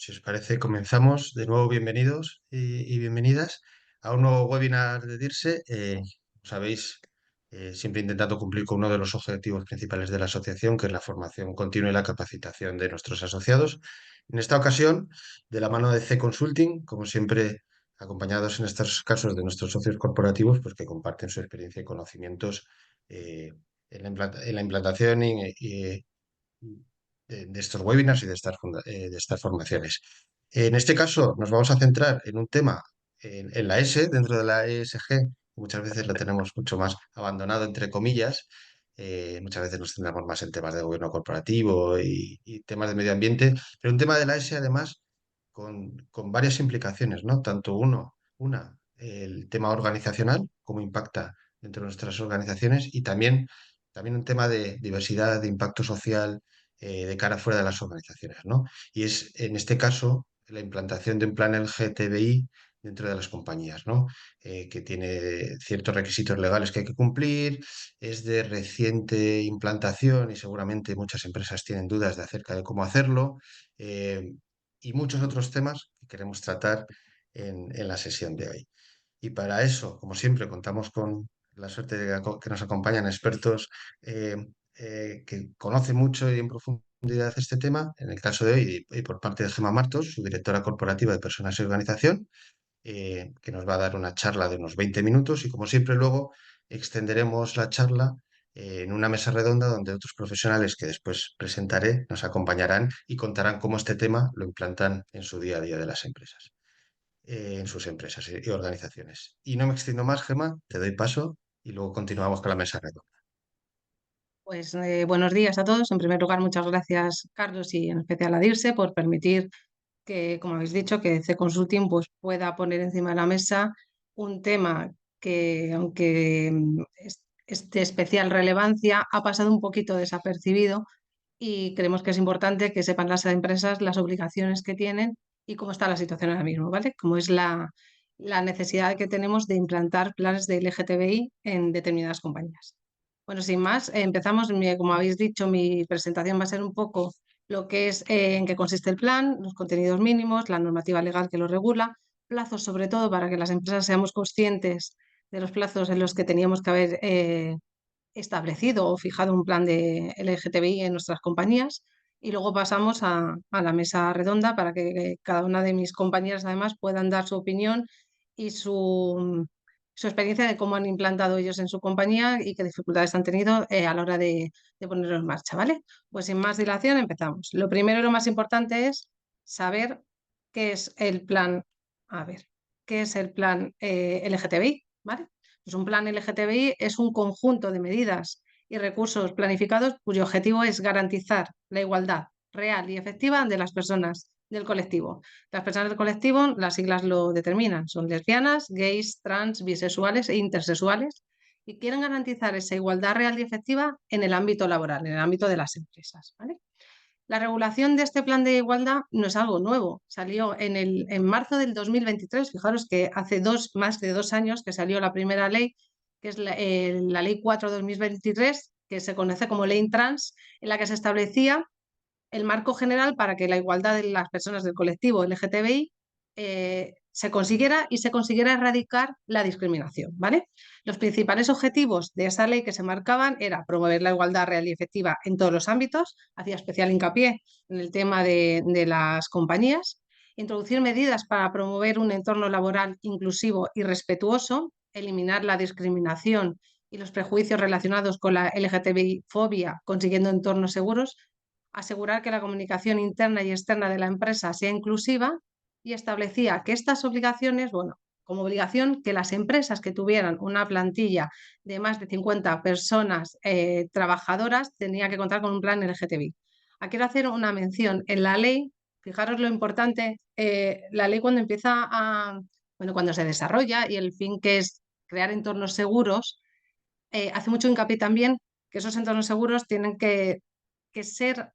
Si os parece, comenzamos. De nuevo, bienvenidos y bienvenidas a un nuevo webinar de DIRSE. Como sabéis, siempre intentando cumplir con uno de los objetivos principales de la asociación, que es la formación continua y la capacitación de nuestros asociados. En esta ocasión, de la mano de C Consulting, como siempre, acompañados en estos casos de nuestros socios corporativos, pues que comparten su experiencia y conocimientos en la implantación de estos webinars y de estas formaciones. En este caso, nos vamos a centrar en un tema en la S, dentro de la ESG. Muchas veces lo tenemos mucho más abandonado, entre comillas. Muchas veces nos centramos más en temas de gobierno corporativo y temas de medio ambiente, pero un tema de la S, además, con varias implicaciones, ¿no? Tanto el tema organizacional, cómo impacta dentro de nuestras organizaciones, y también un tema de diversidad, de impacto social, de cara fuera de las organizaciones, ¿no? Y es, en este caso, la implantación de un plan LGTBI dentro de las compañías, ¿no? Que tiene ciertos requisitos legales que hay que cumplir, es de reciente implantación y seguramente muchas empresas tienen dudas de acerca de cómo hacerlo, y muchos otros temas que queremos tratar en la sesión de hoy. Y para eso, como siempre, contamos con la suerte de que nos acompañan expertos eh, que conocen mucho y en profundidad este tema. En el caso de hoy, y por parte de Gemma Martos, su directora corporativa de Personas y Organización, que nos va a dar una charla de unos 20 minutos. Y como siempre, luego extenderemos la charla en una mesa redonda donde otros profesionales que después presentaré nos acompañarán y contarán cómo este tema lo implantan en su día a día de las empresas, en sus empresas y organizaciones. Y no me extiendo más, Gemma, te doy paso y luego continuamos con la mesa redonda. Pues buenos días a todos. En primer lugar, muchas gracias, Carlos, y en especial a Dirce por permitir que, como habéis dicho, que C Consulting pues, pueda poner encima de la mesa un tema que, aunque es de especial relevancia, ha pasado un poquito desapercibido y creemos que es importante que sepan las empresas las obligaciones que tienen y cómo está la situación ahora mismo, ¿vale? Como es la necesidad que tenemos de implantar planes de LGTBI en determinadas compañías. Bueno, sin más, empezamos. Como habéis dicho, mi presentación va a ser un poco lo que es en qué consiste el plan, los contenidos mínimos, la normativa legal que lo regula, plazos sobre todo para que las empresas seamos conscientes de los plazos en los que teníamos que haber establecido o fijado un plan de LGTBI en nuestras compañías. Y luego pasamos a la mesa redonda para que cada una de mis compañeras además puedan dar su opinión y su experiencia de cómo han implantado ellos en su compañía y qué dificultades han tenido a la hora de ponerlo en marcha, ¿vale? Pues sin más dilación empezamos. Lo primero y lo más importante es saber qué es el plan, a ver, qué es el plan LGTBI, ¿vale? Pues un plan LGTBI es un conjunto de medidas y recursos planificados cuyo objetivo es garantizar la igualdad real y efectiva de las personas del colectivo. Las personas del colectivo, las siglas lo determinan, son lesbianas, gays, trans, bisexuales e intersexuales y quieren garantizar esa igualdad real y efectiva en el ámbito laboral, en el ámbito de las empresas, ¿vale? La regulación de este plan de igualdad no es algo nuevo. Salió en marzo del 2023. Fijaros que hace más de 2 años que salió la primera ley, que es la Ley 4/2023, que se conoce como Ley Trans, en la que se establecía el marco general para que la igualdad de las personas del colectivo LGTBI se consiguiera y se consiguiera erradicar la discriminación, ¿vale? Los principales objetivos de esa ley que se marcaban era promover la igualdad real y efectiva en todos los ámbitos, hacía especial hincapié en el tema de las compañías, introducir medidas para promover un entorno laboral inclusivo y respetuoso, eliminar la discriminación y los prejuicios relacionados con la LGTBI-fobia, consiguiendo entornos seguros, asegurar que la comunicación interna y externa de la empresa sea inclusiva y establecía que estas obligaciones, bueno, como obligación que las empresas que tuvieran una plantilla de más de 50 personas trabajadoras tenían que contar con un plan LGTBI. Aquí quiero hacer una mención. En la ley, fijaros lo importante, la ley cuando empieza bueno, cuando se desarrolla y el fin que es crear entornos seguros, hace mucho hincapié también que esos entornos seguros tienen que ser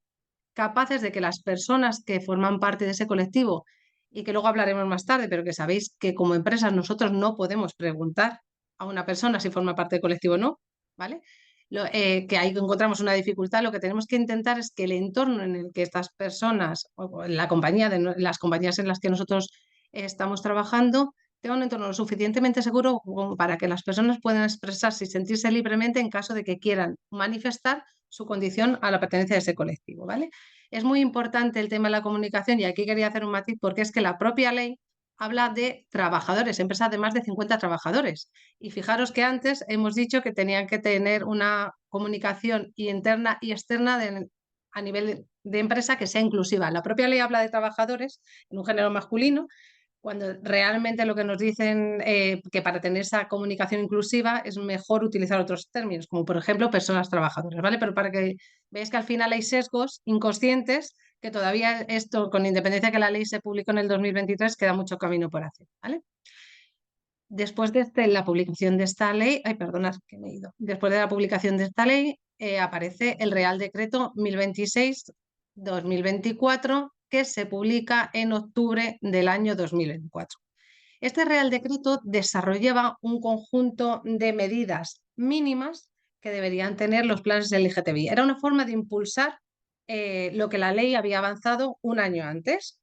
capaces de que las personas que forman parte de ese colectivo y que luego hablaremos más tarde, pero que sabéis que como empresas nosotros no podemos preguntar a una persona si forma parte del colectivo o no, ¿vale? que ahí encontramos una dificultad, lo que tenemos que intentar es que el entorno en el que estas personas, o en la compañía, las compañías en las que nosotros estamos trabajando, tenga un entorno lo suficientemente seguro como para que las personas puedan expresarse y sentirse libremente en caso de que quieran manifestar su condición a la pertenencia de ese colectivo, ¿vale? Es muy importante el tema de la comunicación y aquí quería hacer un matiz porque es que la propia ley habla de trabajadores, empresas de más de 50 trabajadores. Y fijaros que antes hemos dicho que tenían que tener una comunicación interna y externa a nivel de empresa que sea inclusiva. La propia ley habla de trabajadores en un género masculino, cuando realmente lo que nos dicen que para tener esa comunicación inclusiva es mejor utilizar otros términos, como por ejemplo personas trabajadoras, ¿vale? Pero para que veáis que al final hay sesgos inconscientes que todavía esto, con independencia que la ley se publicó en el 2023, queda mucho camino por hacer, ¿vale? Después de la publicación de esta ley, ay, perdonad que me he ido. Después de la publicación de esta ley, aparece el Real Decreto 1026-2024, que se publica en octubre del año 2024. Este Real Decreto desarrollaba un conjunto de medidas mínimas que deberían tener los planes LGTBI. Era una forma de impulsar lo que la ley había avanzado un año antes.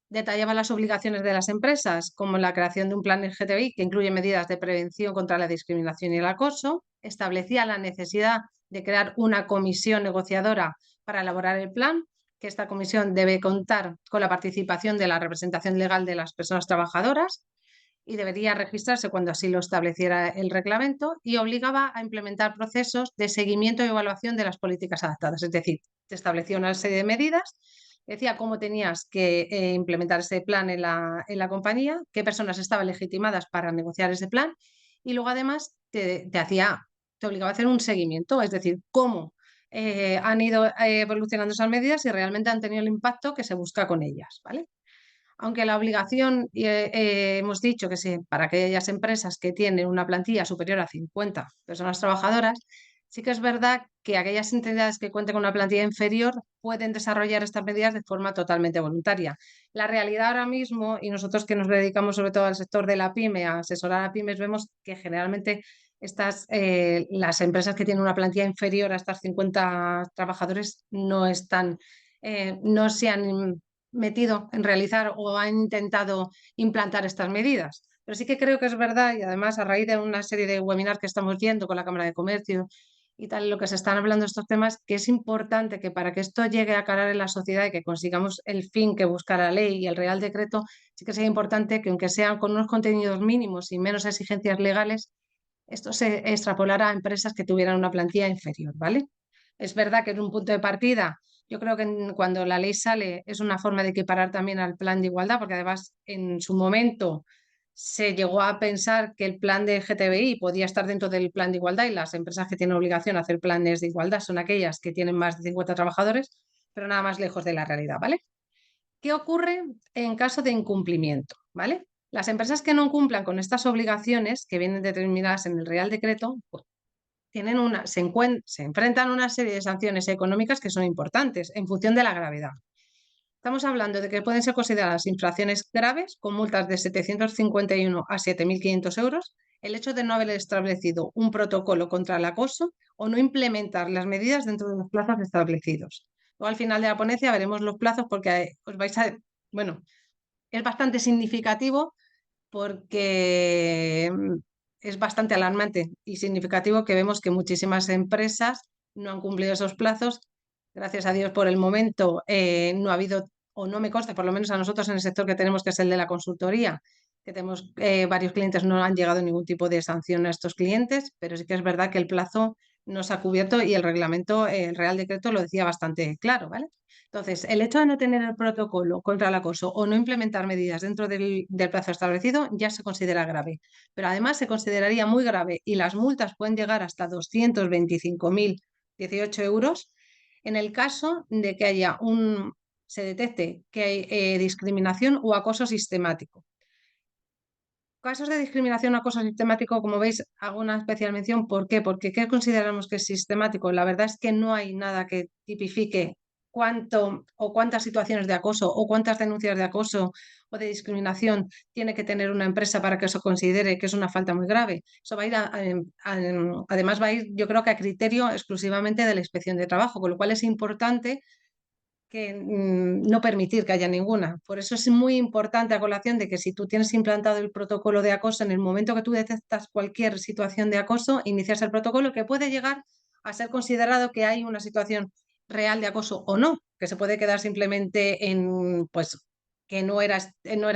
Detallaba las obligaciones de las empresas, como la creación de un plan LGTBI que incluye medidas de prevención contra la discriminación y el acoso. Establecía la necesidad de crear una comisión negociadora para elaborar el plan, que esta comisión debe contar con la participación de la representación legal de las personas trabajadoras y debería registrarse cuando así lo estableciera el reglamento, y obligaba a implementar procesos de seguimiento y evaluación de las políticas adaptadas. Es decir, te establecía una serie de medidas, decía cómo tenías que implementar ese plan en la compañía, qué personas estaban legitimadas para negociar ese plan, y luego además te obligaba a hacer un seguimiento, es decir, cómo han ido evolucionando esas medidas y realmente han tenido el impacto que se busca con ellas, ¿vale? Aunque la obligación, hemos dicho que sí, para aquellas empresas que tienen una plantilla superior a 50 personas trabajadoras, sí que es verdad que aquellas entidades que cuenten con una plantilla inferior pueden desarrollar estas medidas de forma totalmente voluntaria. La realidad ahora mismo, y nosotros que nos dedicamos sobre todo al sector de la pyme, a asesorar a pymes, vemos que generalmente las empresas que tienen una plantilla inferior a estas 50 trabajadores no se han metido en realizar o han intentado implantar estas medidas. Pero sí que creo que es verdad, y además a raíz de una serie de webinars que estamos viendo con la Cámara de Comercio y tal, lo que se están hablando de estos temas, que es importante que para que esto llegue a calar en la sociedad y que consigamos el fin que busca la ley y el Real Decreto, sí que sea importante que aunque sean con unos contenidos mínimos y menos exigencias legales, esto se extrapolara a empresas que tuvieran una plantilla inferior, ¿vale? Es verdad que es un punto de partida. Yo creo que cuando la ley sale es una forma de equiparar también al plan de igualdad, porque además en su momento se llegó a pensar que el plan de LGTBI podía estar dentro del plan de igualdad y las empresas que tienen obligación a hacer planes de igualdad son aquellas que tienen más de 50 trabajadores, pero nada más lejos de la realidad, ¿vale? ¿Qué ocurre en caso de incumplimiento? ¿Vale? Las empresas que no cumplan con estas obligaciones que vienen determinadas en el Real Decreto, pues se enfrentan a una serie de sanciones económicas que son importantes en función de la gravedad. Estamos hablando de que pueden ser consideradas infracciones graves con multas de 751 a 7.500 euros el hecho de no haber establecido un protocolo contra el acoso o no implementar las medidas dentro de los plazos establecidos. Luego, al final de la ponencia veremos los plazos porque os vais a... Bueno, es bastante significativo porque es bastante alarmante y significativo que vemos que muchísimas empresas no han cumplido esos plazos. Gracias a Dios, por el momento no ha habido, o no me consta, por lo menos a nosotros en el sector que tenemos, que es el de la consultoría, que tenemos varios clientes, no han llegado ningún tipo de sanción a estos clientes, pero sí que es verdad que el plazo no se ha cubierto y el reglamento, el Real Decreto lo decía bastante claro, ¿vale? Entonces, el hecho de no tener el protocolo contra el acoso o no implementar medidas dentro del plazo establecido ya se considera grave, pero además se consideraría muy grave y las multas pueden llegar hasta 225.018 euros en el caso de que se detecte que hay discriminación o acoso sistemático. Casos de discriminación o acoso sistemático, como veis, hago una especial mención. ¿Por qué? Porque ¿qué consideramos que es sistemático? La verdad es que no hay nada que tipifique cuánto o cuántas situaciones de acoso o cuántas denuncias de acoso o de discriminación tiene que tener una empresa para que eso considere que es una falta muy grave. Eso va a ir además va a ir, yo creo que a criterio exclusivamente de la Inspección de Trabajo, con lo cual es importante que no permitir que haya ninguna. Por eso es muy importante a colación de que si tú tienes implantado el protocolo de acoso, en el momento que tú detectas cualquier situación de acoso, inicias el protocolo que puede llegar a ser considerado que hay una situación real de acoso o no, que se puede quedar simplemente en, pues, que no era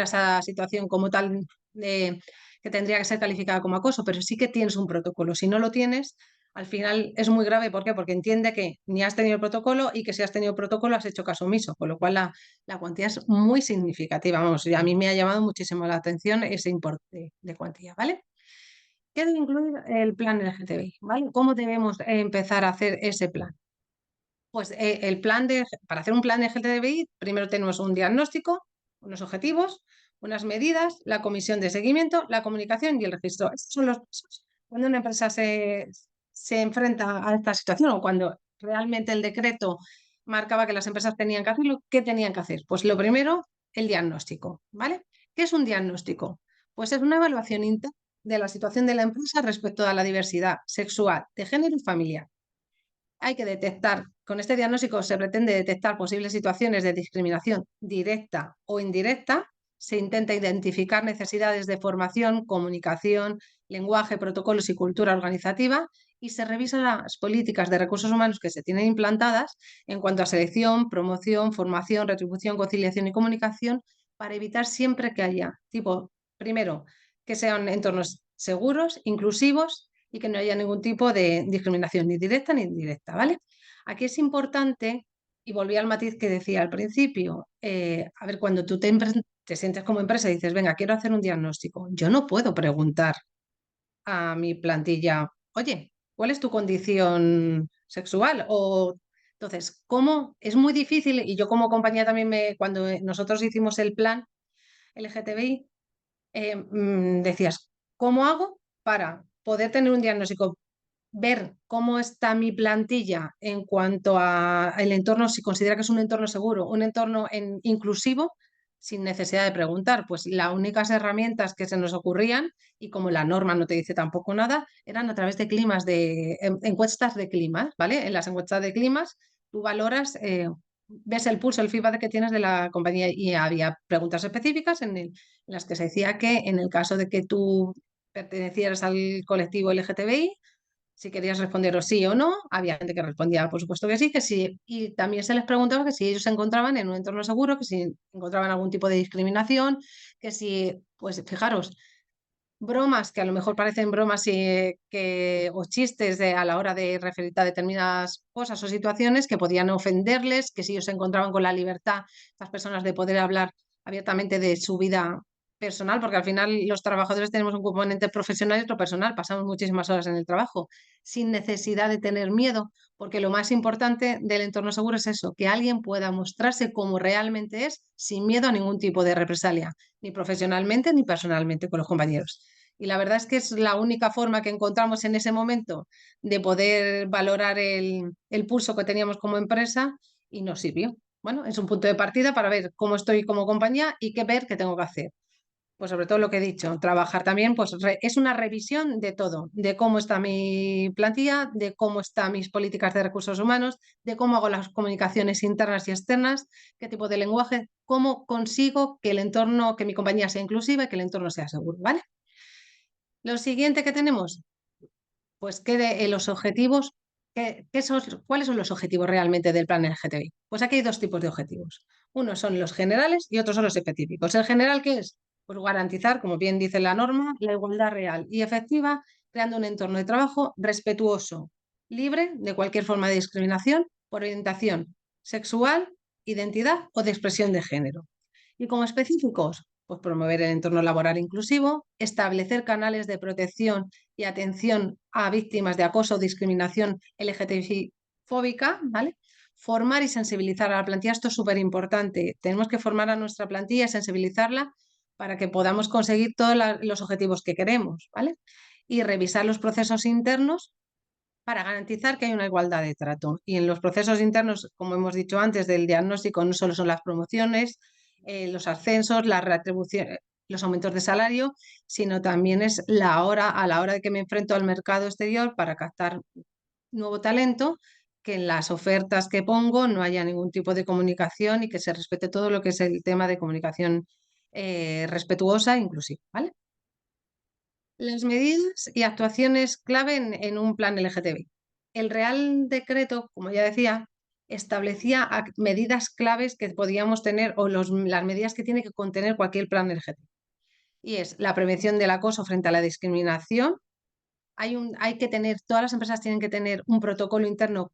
esa situación como tal que tendría que ser calificada como acoso, pero sí que tienes un protocolo. Si no lo tienes, al final es muy grave. ¿Por qué? Porque entiende que ni has tenido protocolo y que si has tenido protocolo has hecho caso omiso, con lo cual la cuantía es muy significativa. Vamos, y a mí me ha llamado muchísimo la atención ese importe de cuantía, ¿vale? ¿Qué debe incluir el plan LGTBI? ¿Vale? ¿Cómo debemos empezar a hacer ese plan? Pues para hacer un plan de LGTBI, primero tenemos un diagnóstico, unos objetivos, unas medidas, la comisión de seguimiento, la comunicación y el registro. Estos son los pasos. Cuando una empresa se enfrenta a esta situación o cuando realmente el decreto marcaba que las empresas tenían que hacerlo, ¿qué tenían que hacer? Pues lo primero, el diagnóstico, ¿vale? ¿Qué es un diagnóstico? Pues es una evaluación interna de la situación de la empresa respecto a la diversidad sexual, de género y familiar. Hay que detectar, con este diagnóstico se pretende detectar posibles situaciones de discriminación directa o indirecta, se intenta identificar necesidades de formación, comunicación, lenguaje, protocolos y cultura organizativa y se revisan las políticas de recursos humanos que se tienen implantadas en cuanto a selección, promoción, formación, retribución, conciliación y comunicación para evitar siempre que haya, primero, que sean entornos seguros, inclusivos y que no haya ningún tipo de discriminación, ni directa ni indirecta, ¿vale? Aquí es importante, y volví al matiz que decía al principio, a ver, cuando tú te sientes como empresa y dices, venga, quiero hacer un diagnóstico, yo no puedo preguntar a mi plantilla, oye, ¿cuál es tu condición sexual? O entonces, ¿cómo? Es muy difícil, y yo como compañía también cuando nosotros hicimos el plan LGTBI, decías, ¿cómo hago para poder tener un diagnóstico, ver cómo está mi plantilla en cuanto a el entorno, si considera que es un entorno seguro, un entorno inclusivo, sin necesidad de preguntar? Pues las únicas herramientas que se nos ocurrían, y como la norma no te dice tampoco nada, eran a través de encuestas de clima, ¿vale? En las encuestas de climas tú valoras, ves el pulso, el feedback que tienes de la compañía y había preguntas específicas en las que se decía que en el caso de que tú pertenecieras al colectivo LGTBI, si querías responder o sí o no, había gente que respondía, por supuesto que sí, y también se les preguntaba que si ellos se encontraban en un entorno seguro, que si encontraban algún tipo de discriminación, que si, pues fijaros, bromas que a lo mejor parecen bromas o chistes a la hora de referirte a determinadas cosas o situaciones que podían ofenderles, que si ellos se encontraban con la libertad, estas personas, de poder hablar abiertamente de su vida personal, porque al final los trabajadores tenemos un componente profesional y otro personal, pasamos muchísimas horas en el trabajo, sin necesidad de tener miedo, porque lo más importante del entorno seguro es eso, que alguien pueda mostrarse como realmente es, sin miedo a ningún tipo de represalia, ni profesionalmente ni personalmente con los compañeros. Y la verdad es que es la única forma que encontramos en ese momento de poder valorar el pulso que teníamos como empresa y nos sirvió. Bueno, es un punto de partida para ver cómo estoy como compañía y qué ver qué tengo que hacer. Pues sobre todo lo que he dicho, trabajar también, pues es una revisión de todo, de cómo está mi plantilla, de cómo están mis políticas de recursos humanos, de cómo hago las comunicaciones internas y externas, qué tipo de lenguaje, cómo consigo que el entorno, que mi compañía sea inclusiva y que el entorno sea seguro, ¿vale? Lo siguiente que tenemos, pues los objetivos, ¿cuáles son los objetivos realmente del plan LGTBI? Pues aquí hay dos tipos de objetivos. Unos son los generales y otros son los específicos. ¿El general qué es? Pues garantizar, como bien dice la norma, la igualdad real y efectiva, creando un entorno de trabajo respetuoso, libre de cualquier forma de discriminación por orientación sexual, identidad o de expresión de género. Y como específicos, pues promover el entorno laboral inclusivo, establecer canales de protección y atención a víctimas de acoso o discriminación LGTBI fóbica, ¿vale? Formar y sensibilizar a la plantilla, esto es súper importante. Tenemos que formar a nuestra plantilla y sensibilizarla para que podamos conseguir todos los objetivos que queremos, ¿vale? Y revisar los procesos internos para garantizar que hay una igualdad de trato. Y en los procesos internos, como hemos dicho antes, del diagnóstico no solo son las promociones, los ascensos, las retribuciones, los aumentos de salario, sino también es a la hora de que me enfrento al mercado exterior para captar nuevo talento, que en las ofertas que pongo no haya ningún tipo de comunicación y que se respete todo lo que es el tema de comunicación respetuosa e inclusiva, ¿vale? Las medidas y actuaciones clave en un plan LGTBI. El Real Decreto, como ya decía, establecía medidas claves que podíamos tener o las medidas que tiene que contener cualquier plan LGTBI. Y es la prevención del acoso frente a la discriminación. Hay que tener, todas las empresas tienen que tener un protocolo interno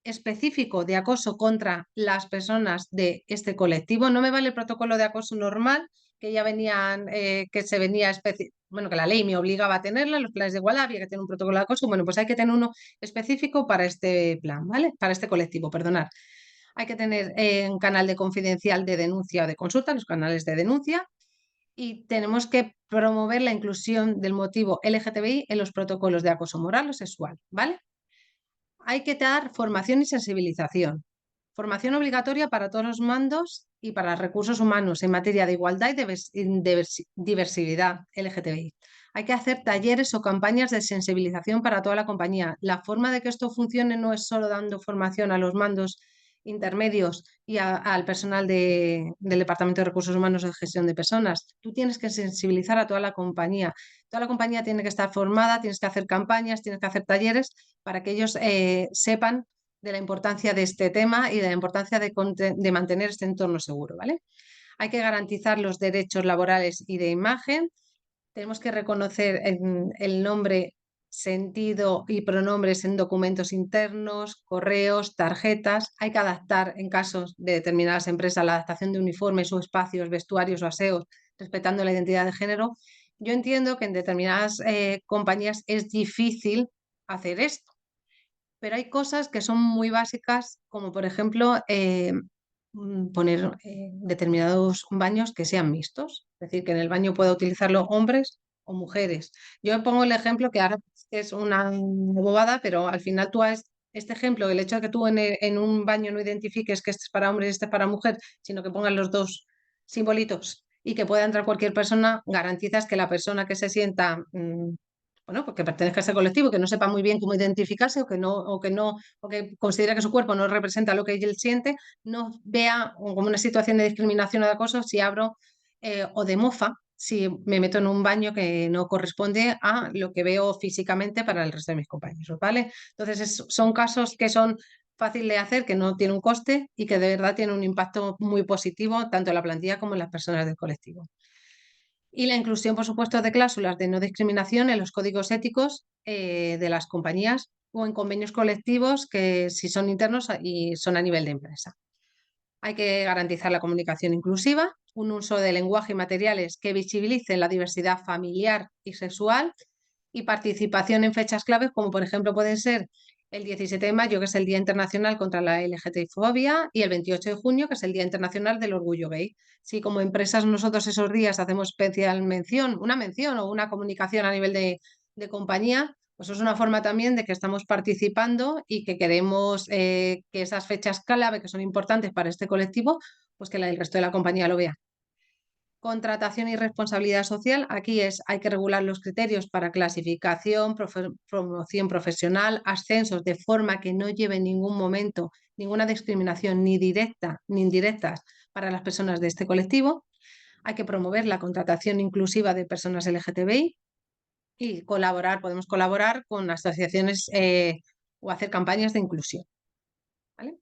específico de acoso contra las personas de este colectivo. No me vale el protocolo de acoso normal, que ya venían, que se venía, bueno, que la ley me obligaba a tenerla, los planes de igualdad había que tener un protocolo de acoso, bueno, pues hay que tener uno específico para este plan, ¿vale? Para este colectivo, perdonad. Hay que tener un canal de confidencial de denuncia o de consulta, los canales de denuncia, y tenemos que promover la inclusión del motivo LGTBI en los protocolos de acoso moral o sexual, ¿vale? Hay que dar formación y sensibilización. Formación obligatoria para todos los mandos y para recursos humanos en materia de igualdad y diversidad LGTBI. Hay que hacer talleres o campañas de sensibilización para toda la compañía. La forma de que esto funcione no es solo dando formación a los mandos intermedios y al personal del Departamento de Recursos Humanos de Gestión de Personas. Tú tienes que sensibilizar a toda la compañía. Toda la compañía tiene que estar formada, tienes que hacer campañas, tienes que hacer talleres para que ellos sepan de la importancia de este tema y de la importancia de mantener este entorno seguro, ¿vale? Hay que garantizar los derechos laborales y de imagen. Tenemos que reconocer el nombre, sentido y pronombres en documentos internos, correos, tarjetas. Hay que adaptar en casos de determinadas empresas la adaptación de uniformes o espacios, vestuarios o aseos, respetando la identidad de género. Yo entiendo que en determinadas compañías es difícil hacer esto, pero hay cosas que son muy básicas, como por ejemplo poner determinados baños que sean mixtos, es decir, que en el baño pueda utilizarlo hombres o mujeres. Yo pongo el ejemplo que ahora es una bobada, pero al final tú has, este ejemplo, el hecho de que tú en un baño no identifiques que este es para hombre y este es para mujer, sino que pongan los dos simbolitos y que pueda entrar cualquier persona, garantizas que la persona que se sienta bueno, porque pertenezca a ese colectivo, que no sepa muy bien cómo identificarse o que considera que su cuerpo no representa lo que él siente, no vea como una situación de discriminación o de acoso si abro o de mofa, si me meto en un baño que no corresponde a lo que veo físicamente para el resto de mis compañeros, ¿vale? Entonces son casos que son fáciles de hacer, que no tienen un coste y que de verdad tienen un impacto muy positivo tanto en la plantilla como en las personas del colectivo. Y la inclusión, por supuesto, de cláusulas de no discriminación en los códigos éticos de las compañías o en convenios colectivos que si son internos y son a nivel de empresa. Hay que garantizar la comunicación inclusiva, un uso de lenguaje y materiales que visibilicen la diversidad familiar y sexual y participación en fechas claves como por ejemplo pueden ser el 17 de mayo, que es el Día Internacional contra la LGTBI-fobia, y el 28 de junio, que es el Día Internacional del Orgullo Gay. Si como empresas nosotros esos días hacemos especial mención, una mención o una comunicación a nivel de compañía, pues es una forma también de que estamos participando y que queremos que esas fechas clave que son importantes para este colectivo, pues que el resto de la compañía lo vea. Contratación y responsabilidad social. Aquí hay que regular los criterios para clasificación, promoción profesional, ascensos, de forma que no lleve en ningún momento ninguna discriminación ni directa ni indirectas para las personas de este colectivo. Hay que promover la contratación inclusiva de personas LGTBI y podemos colaborar con asociaciones o hacer campañas de inclusión, ¿vale?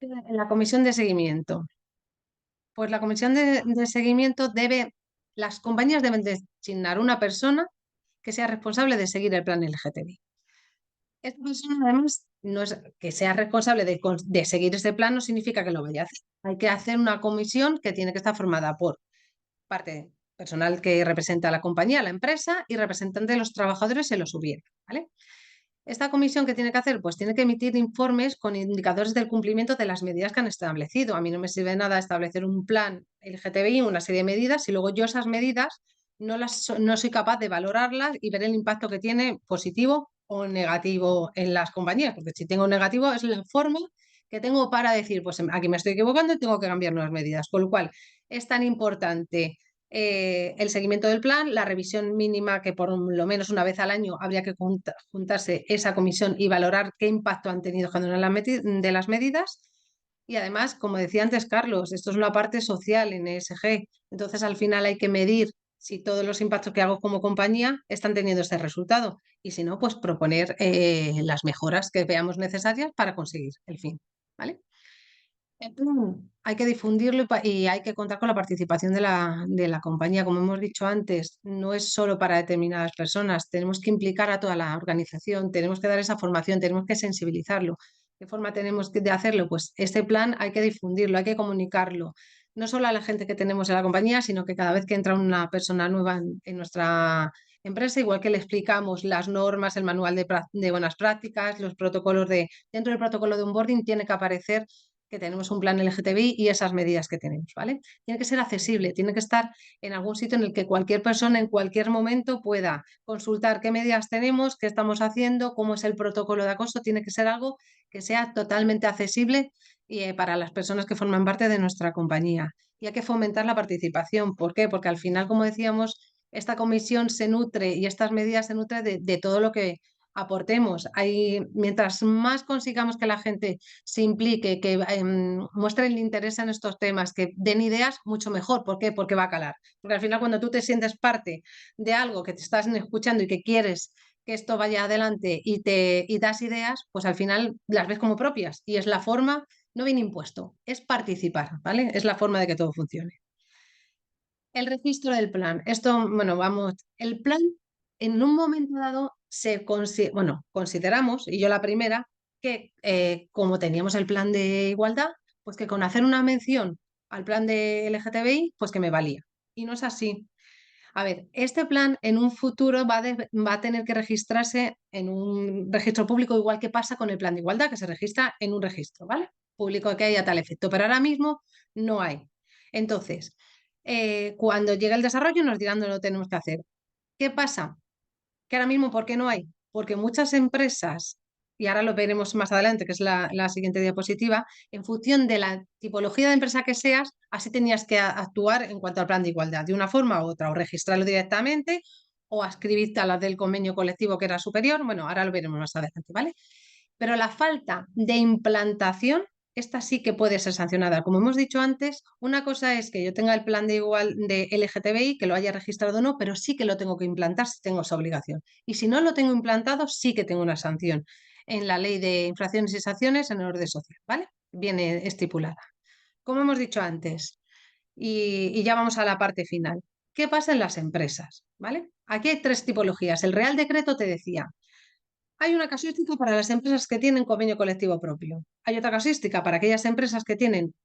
En la comisión de seguimiento. Pues la comisión de seguimiento las compañías deben designar una persona que sea responsable de seguir el plan LGTBI. Esta persona, además, no es que sea responsable de seguir ese plan, no significa que lo vaya a hacer. Hay que hacer una comisión que tiene que estar formada por parte personal que representa a la compañía, a la empresa, y representante de los trabajadores se los hubiera, ¿vale? Esta comisión, ¿qué tiene que hacer? Pues tiene que emitir informes con indicadores del cumplimiento de las medidas que han establecido. A mí no me sirve nada establecer un plan LGTBI, una serie de medidas, si luego yo esas medidas no soy capaz de valorarlas y ver el impacto que tiene positivo o negativo en las compañías, porque si tengo negativo es la forma que tengo para decir, pues aquí me estoy equivocando y tengo que cambiar nuevas medidas. Con lo cual, es tan importante el seguimiento del plan, la revisión mínima que por lo menos una vez al año habría que juntarse esa comisión y valorar qué impacto han tenido cada una de las medidas. Y además, como decía antes Carlos, esto es una parte social en ESG. Entonces, al final hay que medir si todos los impactos que hago como compañía están teniendo este resultado. Y si no, pues proponer las mejoras que veamos necesarias para conseguir el fin. ¿Vale? El plan hay que difundirlo y hay que contar con la participación de la compañía. Como hemos dicho antes, no es solo para determinadas personas, tenemos que implicar a toda la organización, tenemos que dar esa formación, tenemos que sensibilizarlo. ¿Qué forma tenemos de hacerlo? Pues este plan hay que difundirlo, hay que comunicarlo, no solo a la gente que tenemos en la compañía, sino que cada vez que entra una persona nueva en nuestra empresa, igual que le explicamos las normas, el manual de buenas prácticas, los protocolos dentro del protocolo de onboarding tiene que aparecer que tenemos un plan LGTBI y esas medidas que tenemos, ¿vale? Tiene que ser accesible, tiene que estar en algún sitio en el que cualquier persona en cualquier momento pueda consultar qué medidas tenemos, qué estamos haciendo, cómo es el protocolo de acoso, tiene que ser algo que sea totalmente accesible para las personas que forman parte de nuestra compañía. Y hay que fomentar la participación. ¿Por qué? Porque al final, como decíamos, esta comisión se nutre y estas medidas se nutren de todo lo que aportemos. Mientras más consigamos que la gente se implique, que muestre el interés en estos temas, que den ideas, mucho mejor. ¿Por qué? Porque va a calar. Porque al final cuando tú te sientes parte de algo que te estás escuchando y que quieres que esto vaya adelante y das ideas, pues al final las ves como propias y es la forma, no viene impuesto, es participar, ¿vale? Es la forma de que todo funcione. El registro del plan. Esto, bueno, vamos, el plan en un momento dado bueno, consideramos, y yo la primera, que como teníamos el plan de igualdad, pues que con hacer una mención al plan de LGTBI, pues que me valía. Y no es así. A ver, este plan en un futuro va a tener que registrarse en un registro público, igual que pasa con el plan de igualdad, que se registra en un registro, ¿vale? Público que hay a tal efecto, pero ahora mismo no hay. Entonces, cuando llegue el desarrollo nos dirán dónde lo tenemos que hacer. ¿Qué pasa? Que ahora mismo, ¿por qué no hay? Porque muchas empresas, y ahora lo veremos más adelante, que es la siguiente diapositiva, en función de la tipología de empresa que seas, así tenías que actuar en cuanto al plan de igualdad, de una forma u otra, o registrarlo directamente, o ascribirte a la del convenio colectivo que era superior. Bueno, ahora lo veremos más adelante, ¿vale? Pero la falta de implantación, esta sí que puede ser sancionada. Como hemos dicho antes, una cosa es que yo tenga el plan de igual de LGTBI, que lo haya registrado o no, pero sí que lo tengo que implantar si tengo esa obligación. Y si no lo tengo implantado, sí que tengo una sanción en la ley de infracciones y sanciones en el orden social, ¿vale? Viene estipulada. Como hemos dicho antes, y ya vamos a la parte final. ¿Qué pasa en las empresas? ¿Vale? Aquí hay tres tipologías. El Real Decreto te decía, hay una casuística para las empresas que tienen convenio colectivo propio. Hay otra casuística para aquellas empresas que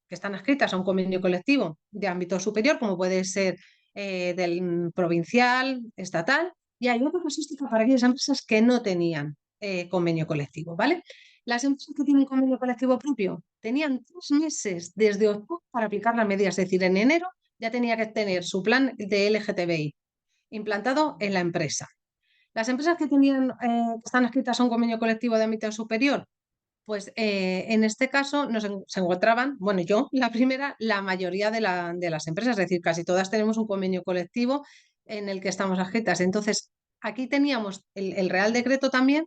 están adscritas a un convenio colectivo de ámbito superior, como puede ser del provincial, estatal, y hay otra casuística para aquellas empresas que no tenían convenio colectivo, ¿vale? Las empresas que tienen convenio colectivo propio tenían 3 meses desde octubre para aplicar la medida, es decir, en enero ya tenía que tener su plan de LGTBI implantado en la empresa. Las empresas que están escritas a un convenio colectivo de ámbito superior, pues en este caso se encontraban, bueno, yo la primera, la mayoría de las empresas, es decir, casi todas tenemos un convenio colectivo en el que estamos adscritas. Entonces, aquí teníamos el Real Decreto también,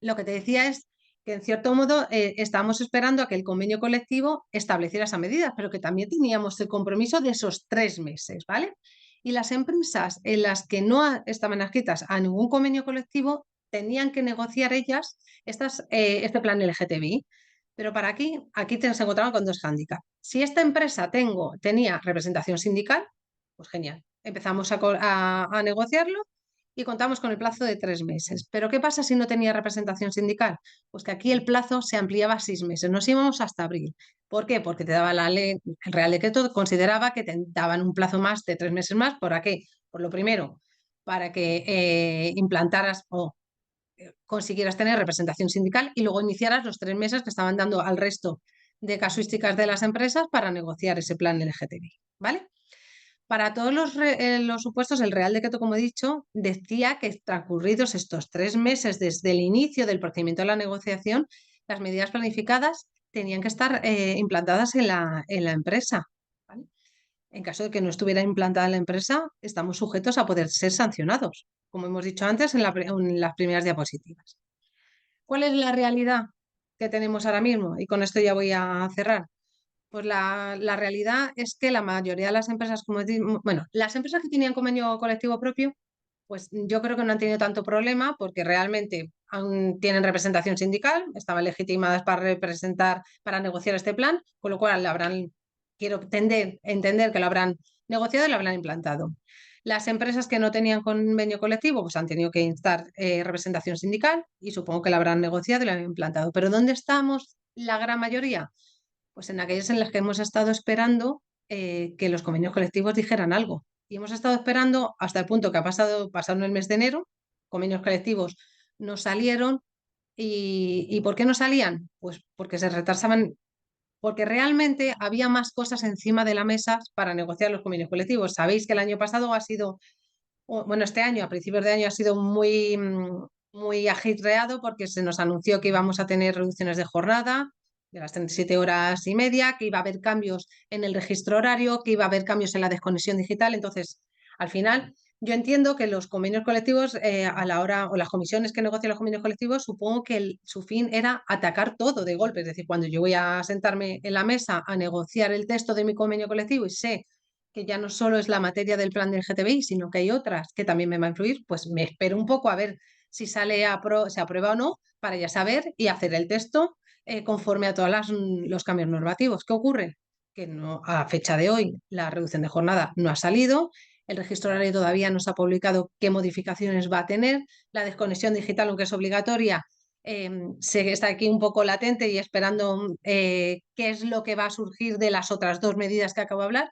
lo que te decía es que en cierto modo estábamos esperando a que el convenio colectivo estableciera esa medida, pero que también teníamos el compromiso de esos 3 meses, ¿vale? Y las empresas en las que no estaban adscritas a ningún convenio colectivo tenían que negociar ellas este plan LGTBI. Pero para aquí se encontraban con dos hándicaps. Si esta empresa tenía representación sindical, pues genial. Empezamos a negociarlo y contamos con el plazo de 3 meses. Pero ¿qué pasa si no tenía representación sindical? Pues que aquí el plazo se ampliaba a 6 meses. Nos íbamos hasta abril. ¿Por qué? Porque te daba la ley, el Real Decreto consideraba que te daban un plazo más de 3 meses más. ¿Por qué? Por lo primero, para que implantaras o consiguieras tener representación sindical y luego iniciaras los 3 meses que estaban dando al resto de casuísticas de las empresas para negociar ese plan LGTBI, ¿vale? Para todos los supuestos, el Real Decreto, como he dicho, decía que transcurridos estos 3 meses desde el inicio del procedimiento de la negociación, las medidas planificadas tenían que estar implantadas en la empresa. ¿Vale? En caso de que no estuviera implantada en la empresa, estamos sujetos a poder ser sancionados, como hemos dicho antes en las primeras diapositivas. ¿Cuál es la realidad que tenemos ahora mismo? Y con esto ya voy a cerrar. Pues la realidad es que la mayoría de las empresas, bueno, las empresas que tenían convenio colectivo propio, pues yo creo que no han tenido tanto problema porque realmente aún tienen representación sindical, estaban legitimadas para representar, para negociar este plan, con lo cual quiero entender que lo habrán negociado y lo habrán implantado. Las empresas que no tenían convenio colectivo, pues han tenido que instar representación sindical y supongo que lo habrán negociado y lo han implantado. Pero ¿dónde estamos la gran mayoría? Pues en aquellas en las que hemos estado esperando que los convenios colectivos dijeran algo. Y hemos estado esperando hasta el punto que pasaron el mes de enero, convenios colectivos no salieron. ¿Y por qué no salían? Pues porque se retrasaban, porque realmente había más cosas encima de la mesa para negociar los convenios colectivos. Sabéis que el año pasado bueno, este año, a principios de año, ha sido muy ajetreado porque se nos anunció que íbamos a tener reducciones de jornada de las 37 horas y media, que iba a haber cambios en el registro horario, que iba a haber cambios en la desconexión digital. Entonces, al final, yo entiendo que los convenios colectivos, a la hora, o las comisiones que negocian los convenios colectivos, supongo que su fin era atacar todo de golpe. Es decir, cuando yo voy a sentarme en la mesa a negociar el texto de mi convenio colectivo y sé que ya no solo es la materia del plan del GTBI, sino que hay otras que también me van a influir, pues me espero un poco a ver si se aprueba o no, para ya saber y hacer el texto conforme a todos los cambios normativos. ¿Qué ocurre? Que no, a fecha de hoy la reducción de jornada no ha salido, el registro horario todavía no se ha publicado qué modificaciones va a tener, la desconexión digital, aunque es obligatoria, se está aquí un poco latente y esperando qué es lo que va a surgir de las otras dos medidas que acabo de hablar.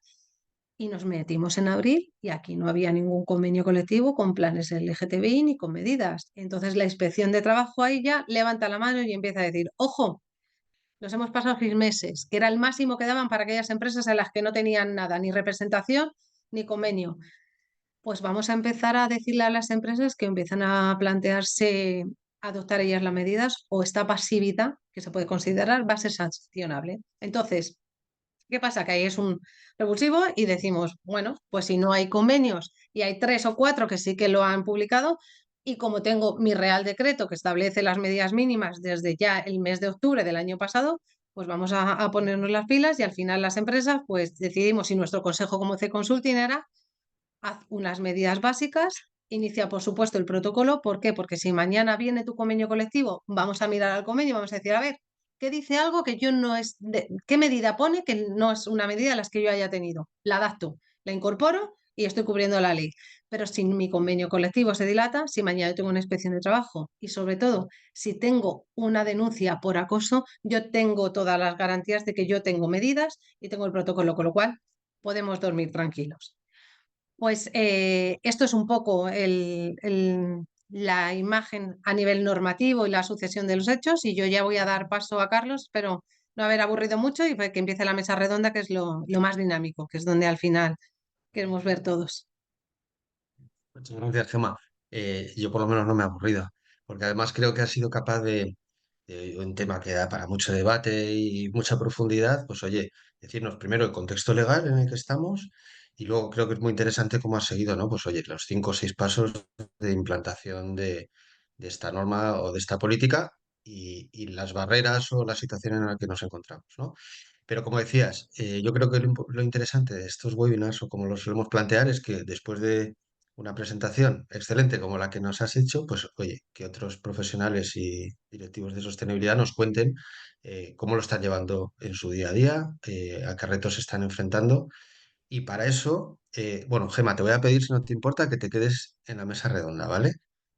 Y nos metimos en abril y aquí no había ningún convenio colectivo con planes LGTBI ni con medidas. Entonces la inspección de trabajo ahí ya levanta la mano y empieza a decir, ojo, nos hemos pasado 6 meses, que era el máximo que daban para aquellas empresas en las que no tenían nada, ni representación ni convenio. Pues vamos a empezar a decirle a las empresas que empiezan a plantearse adoptar ellas las medidas o esta pasividad, que se puede considerar, va a ser sancionable. Entonces, ¿qué pasa? Que ahí es un revulsivo y decimos, bueno, pues si no hay convenios y hay 3 o 4 que sí que lo han publicado, y como tengo mi Real Decreto que establece las medidas mínimas desde ya el mes de octubre del año pasado, pues vamos a ponernos las pilas y al final las empresas pues decidimos, y nuestro consejo como C-Consulting era, haz unas medidas básicas, inicia por supuesto el protocolo. ¿Por qué? Porque si mañana viene tu convenio colectivo, vamos a mirar al convenio y vamos a decir, a ver, ¿qué dice algo que yo no es, qué medida pone que no es una medida de las que yo haya tenido? La adapto, la incorporo y estoy cubriendo la ley. Pero si mi convenio colectivo se dilata, si mañana yo tengo una inspección de trabajo y sobre todo si tengo una denuncia por acoso, yo tengo todas las garantías de que yo tengo medidas y tengo el protocolo, con lo cual podemos dormir tranquilos. Pues esto es un poco la imagen a nivel normativo y la sucesión de los hechos, y yo ya voy a dar paso a Carlos. Espero no haber aburrido mucho y que empiece la mesa redonda, que es lo más dinámico, que es donde al final queremos ver todos. Muchas gracias, Gemma. Yo por lo menos no me he aburrido, porque además creo que has sido capaz de un tema que da para mucho debate y mucha profundidad, pues oye, decirnos primero el contexto legal en el que estamos y luego creo que es muy interesante cómo has seguido, ¿no? Pues oye, los 5 o 6 pasos de implantación de esta norma o de esta política y las barreras o la situación en la que nos encontramos, ¿no? Pero como decías, yo creo que lo interesante de estos webinars o como los solemos plantear es que después de una presentación excelente como la que nos has hecho, pues oye, que otros profesionales y directivos de sostenibilidad nos cuenten cómo lo están llevando en su día a día, a qué retos se están enfrentando. Y para eso, bueno, Gema, te voy a pedir, si no te importa, que te quedes en la mesa redonda, ¿vale?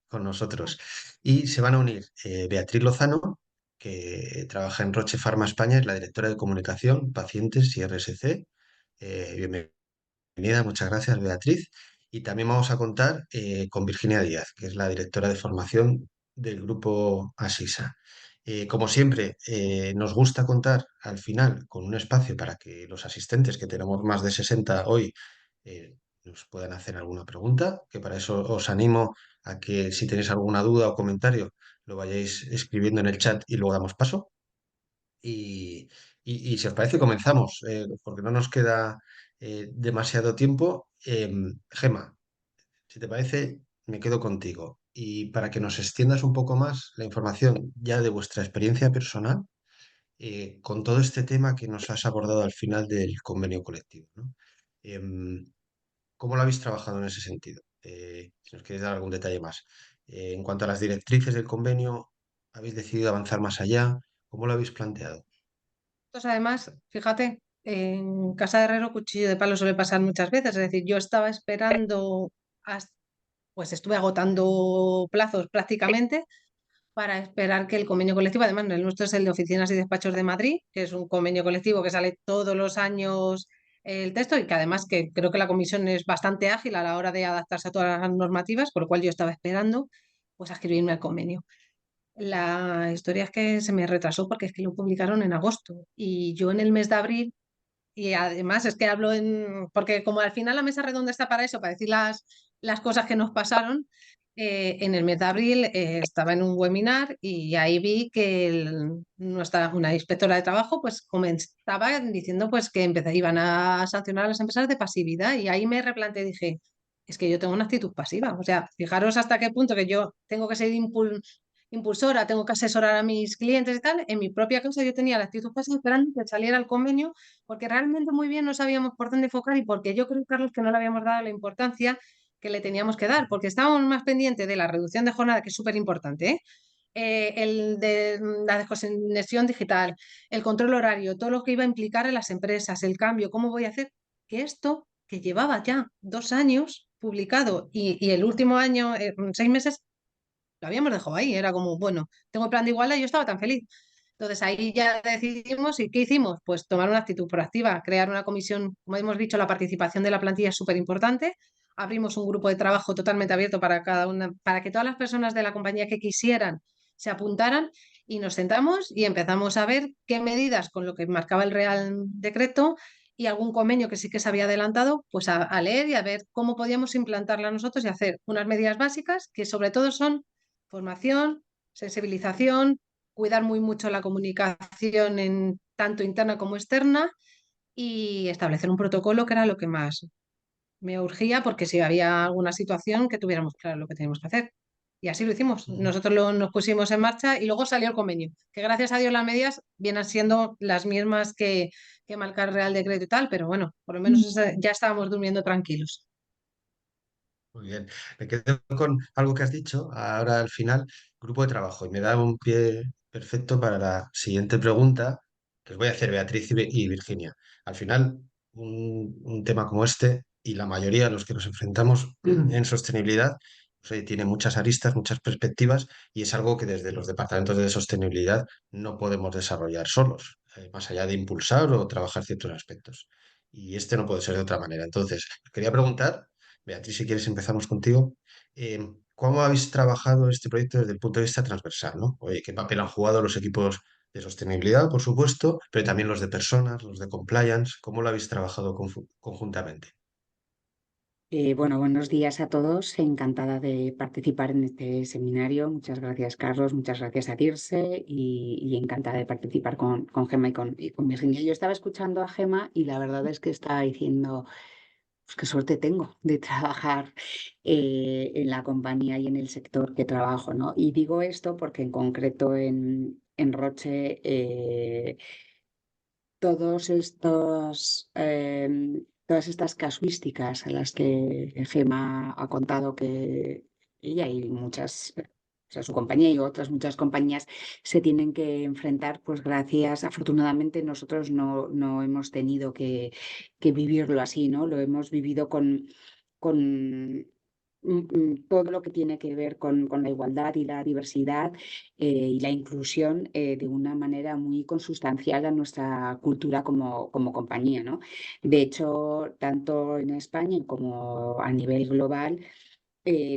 Con nosotros. Y se van a unir Beatriz Lozano, que trabaja en Roche Pharma España, es la directora de comunicación, pacientes y RSC. Bienvenida, muchas gracias, Beatriz. Y también vamos a contar con Virginia Díaz, que es la directora de formación del grupo Asisa. Como siempre, nos gusta contar al final con un espacio para que los asistentes, que tenemos más de 60 hoy, nos puedan hacer alguna pregunta, que para eso os animo a que si tenéis alguna duda o comentario, lo vayáis escribiendo en el chat y luego damos paso. Y, y si os parece, comenzamos, porque no nos queda demasiado tiempo. Gema, si te parece, me quedo contigo. Y para que nos extiendas un poco más la información ya de vuestra experiencia personal, con todo este tema que nos has abordado al final del convenio colectivo, ¿no? Em, ¿Cómo lo habéis trabajado en ese sentido? Si nos queréis dar algún detalle más. En cuanto a las directrices del convenio, ¿habéis decidido avanzar más allá? ¿Cómo lo habéis planteado? Entonces, además, fíjate, en casa de herrero cuchillo de palo suele pasar muchas veces. Es decir, yo estaba esperando, pues estuve agotando plazos prácticamente para esperar que el convenio colectivo, además el nuestro es el de oficinas y despachos de Madrid, que es un convenio colectivo que sale todos los años el texto y que además que creo que la comisión es bastante ágil a la hora de adaptarse a todas las normativas, por lo cual yo estaba esperando pues a escribirme al convenio. La historia es que se me retrasó porque es que lo publicaron en agosto y yo en el mes de abril, y además es que hablo porque como al final la mesa redonda está para eso, para decir las cosas que nos pasaron, en el mes de abril estaba en un webinar y ahí vi que una inspectora de trabajo pues comenzaba diciendo pues que iban a sancionar a las empresas de pasividad y ahí me replanteé y dije, es que yo tengo una actitud pasiva, o sea, fijaros hasta qué punto que yo tengo que ser impulsora, tengo que asesorar a mis clientes y tal, en mi propia casa yo tenía la actitud pasiva esperando que saliera el convenio porque realmente muy bien no sabíamos por dónde enfocar y porque yo creo, Carlos, que no le habíamos dado la importancia que le teníamos que dar, porque estábamos más pendientes de la reducción de jornada, que es súper importante, ¿eh? El de la desconexión digital, el control horario, todo lo que iba a implicar en las empresas, el cambio, cómo voy a hacer que esto, que llevaba ya 2 años publicado y el último año, 6 meses, lo habíamos dejado ahí, era como, bueno, tengo el plan de igualdad y yo estaba tan feliz. Entonces ahí ya decidimos y ¿qué hicimos? Pues tomar una actitud proactiva, crear una comisión, como hemos dicho, la participación de la plantilla es súper importante. Abrimos un grupo de trabajo totalmente abierto para cada una, para que todas las personas de la compañía que quisieran se apuntaran y nos sentamos y empezamos a ver qué medidas con lo que marcaba el Real Decreto y algún convenio que sí que se había adelantado, pues a leer y a ver cómo podíamos implantarla nosotros y hacer unas medidas básicas que sobre todo son formación, sensibilización, cuidar muy mucho la comunicación en tanto interna como externa y establecer un protocolo que era lo que más me urgía porque si había alguna situación que tuviéramos claro lo que teníamos que hacer. Y así lo hicimos. Ujú. Nosotros nos pusimos en marcha y luego salió el convenio, que gracias a Dios las medidas vienen siendo las mismas que marca el Real Decreto y tal, pero bueno, por lo menos ya estábamos durmiendo tranquilos. Muy bien. Me quedo con algo que has dicho ahora al final, grupo de trabajo, y me da un pie perfecto para la siguiente pregunta que os voy a hacer Beatriz y Virginia. Al final, un tema como este y la mayoría de los que nos enfrentamos en sostenibilidad, pues, tiene muchas aristas, muchas perspectivas y es algo que desde los departamentos de sostenibilidad no podemos desarrollar solos, más allá de impulsar o trabajar ciertos aspectos. Y este no puede ser de otra manera. Entonces, quería preguntar. Beatriz, si quieres empezamos contigo. ¿Cómo habéis trabajado este proyecto desde el punto de vista transversal, ¿no? Oye, ¿qué papel han jugado los equipos de sostenibilidad, por supuesto, pero también los de personas, los de compliance? ¿Cómo lo habéis trabajado conjuntamente? Bueno, buenos días a todos. Encantada de participar en este seminario. Muchas gracias, Carlos. Muchas gracias a Tirse y encantada de participar con Gema y con Virginia. Yo estaba escuchando a Gema y la verdad es que estaba diciendo, pues qué suerte tengo de trabajar en la compañía y en el sector que trabajo, ¿no? Y digo esto porque en concreto en Roche todas estas casuísticas a las que Gema ha contado que ella y muchas, o sea, su compañía y otras muchas compañías se tienen que enfrentar, pues gracias, afortunadamente nosotros no hemos tenido que vivirlo así, ¿no? Lo hemos vivido con todo lo que tiene que ver con la igualdad y la diversidad y la inclusión de una manera muy consustancial a nuestra cultura como compañía, ¿no? De hecho, tanto en España como a nivel global,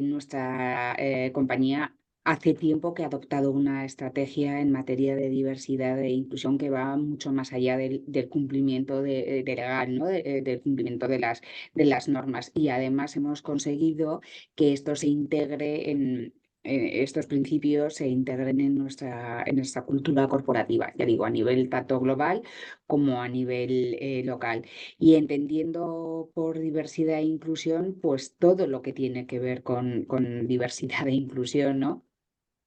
nuestra compañía hace tiempo que ha adoptado una estrategia en materia de diversidad e inclusión que va mucho más allá del cumplimiento de legal, ¿no? Del cumplimiento de las normas. Y además hemos conseguido que esto se integre estos principios se integren en nuestra cultura corporativa, ya digo, a nivel tanto global como a nivel local. Y entendiendo por diversidad e inclusión, pues todo lo que tiene que ver con diversidad e inclusión, ¿no?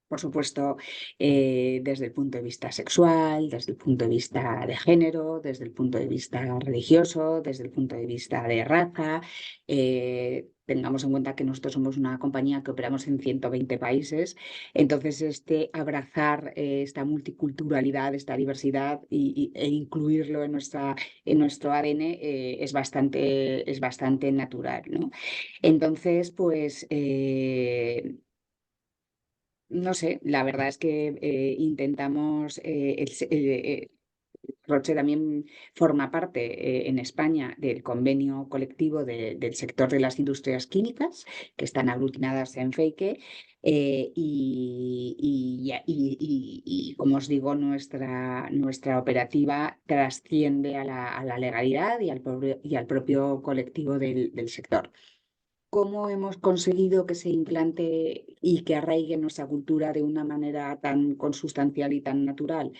Por supuesto, desde el punto de vista sexual, desde el punto de vista de género, desde el punto de vista religioso, desde el punto de vista de raza. Tengamos en cuenta que nosotros somos una compañía que operamos en 120 países, entonces abrazar esta multiculturalidad, esta diversidad e incluirlo en nuestro ADN es bastante natural, ¿no? Entonces, pues no sé, la verdad es que intentamos, Roche también forma parte en España del convenio colectivo del sector de las industrias químicas, que están aglutinadas en FEIQUE, y, como os digo, nuestra operativa trasciende a la legalidad y al propio colectivo del sector. ¿Cómo hemos conseguido que se implante y que arraigue en nuestra cultura de una manera tan consustancial y tan natural?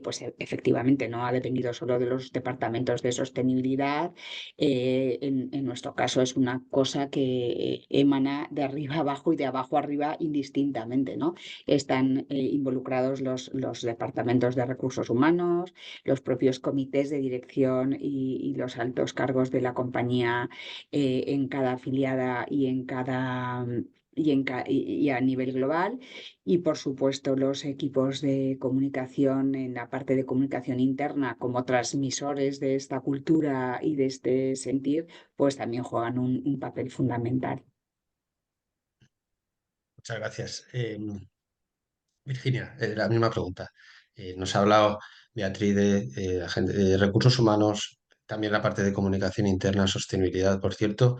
Pues efectivamente no ha dependido solo de los departamentos de sostenibilidad. En nuestro caso es una cosa que emana de arriba abajo y de abajo arriba indistintamente, ¿no? Están involucrados los departamentos de recursos humanos, los propios comités de dirección y los altos cargos de la compañía en cada afiliada y en cada... y a nivel global, y por supuesto los equipos de comunicación en la parte de comunicación interna como transmisores de esta cultura y de este sentir, pues también juegan un papel fundamental. Muchas gracias. Virginia, la misma pregunta. Nos ha hablado Beatriz de recursos humanos, también la parte de comunicación interna, sostenibilidad, por cierto.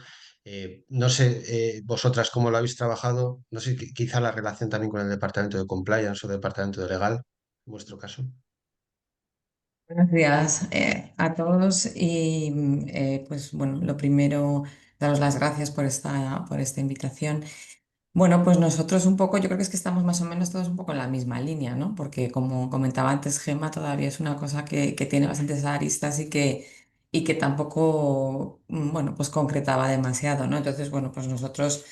No sé, vosotras cómo lo habéis trabajado, no sé, quizá la relación también con el departamento de compliance o departamento de legal, en vuestro caso. Buenos días a todos y pues bueno, lo primero, daros las gracias por esta invitación. Bueno, pues nosotros un poco, yo creo que es que estamos más o menos todos un poco en la misma línea, ¿no? Porque como comentaba antes Gemma, todavía es una cosa que tiene bastantes aristas y que tampoco, bueno, pues concretaba demasiado, ¿no? Entonces, bueno, pues nosotros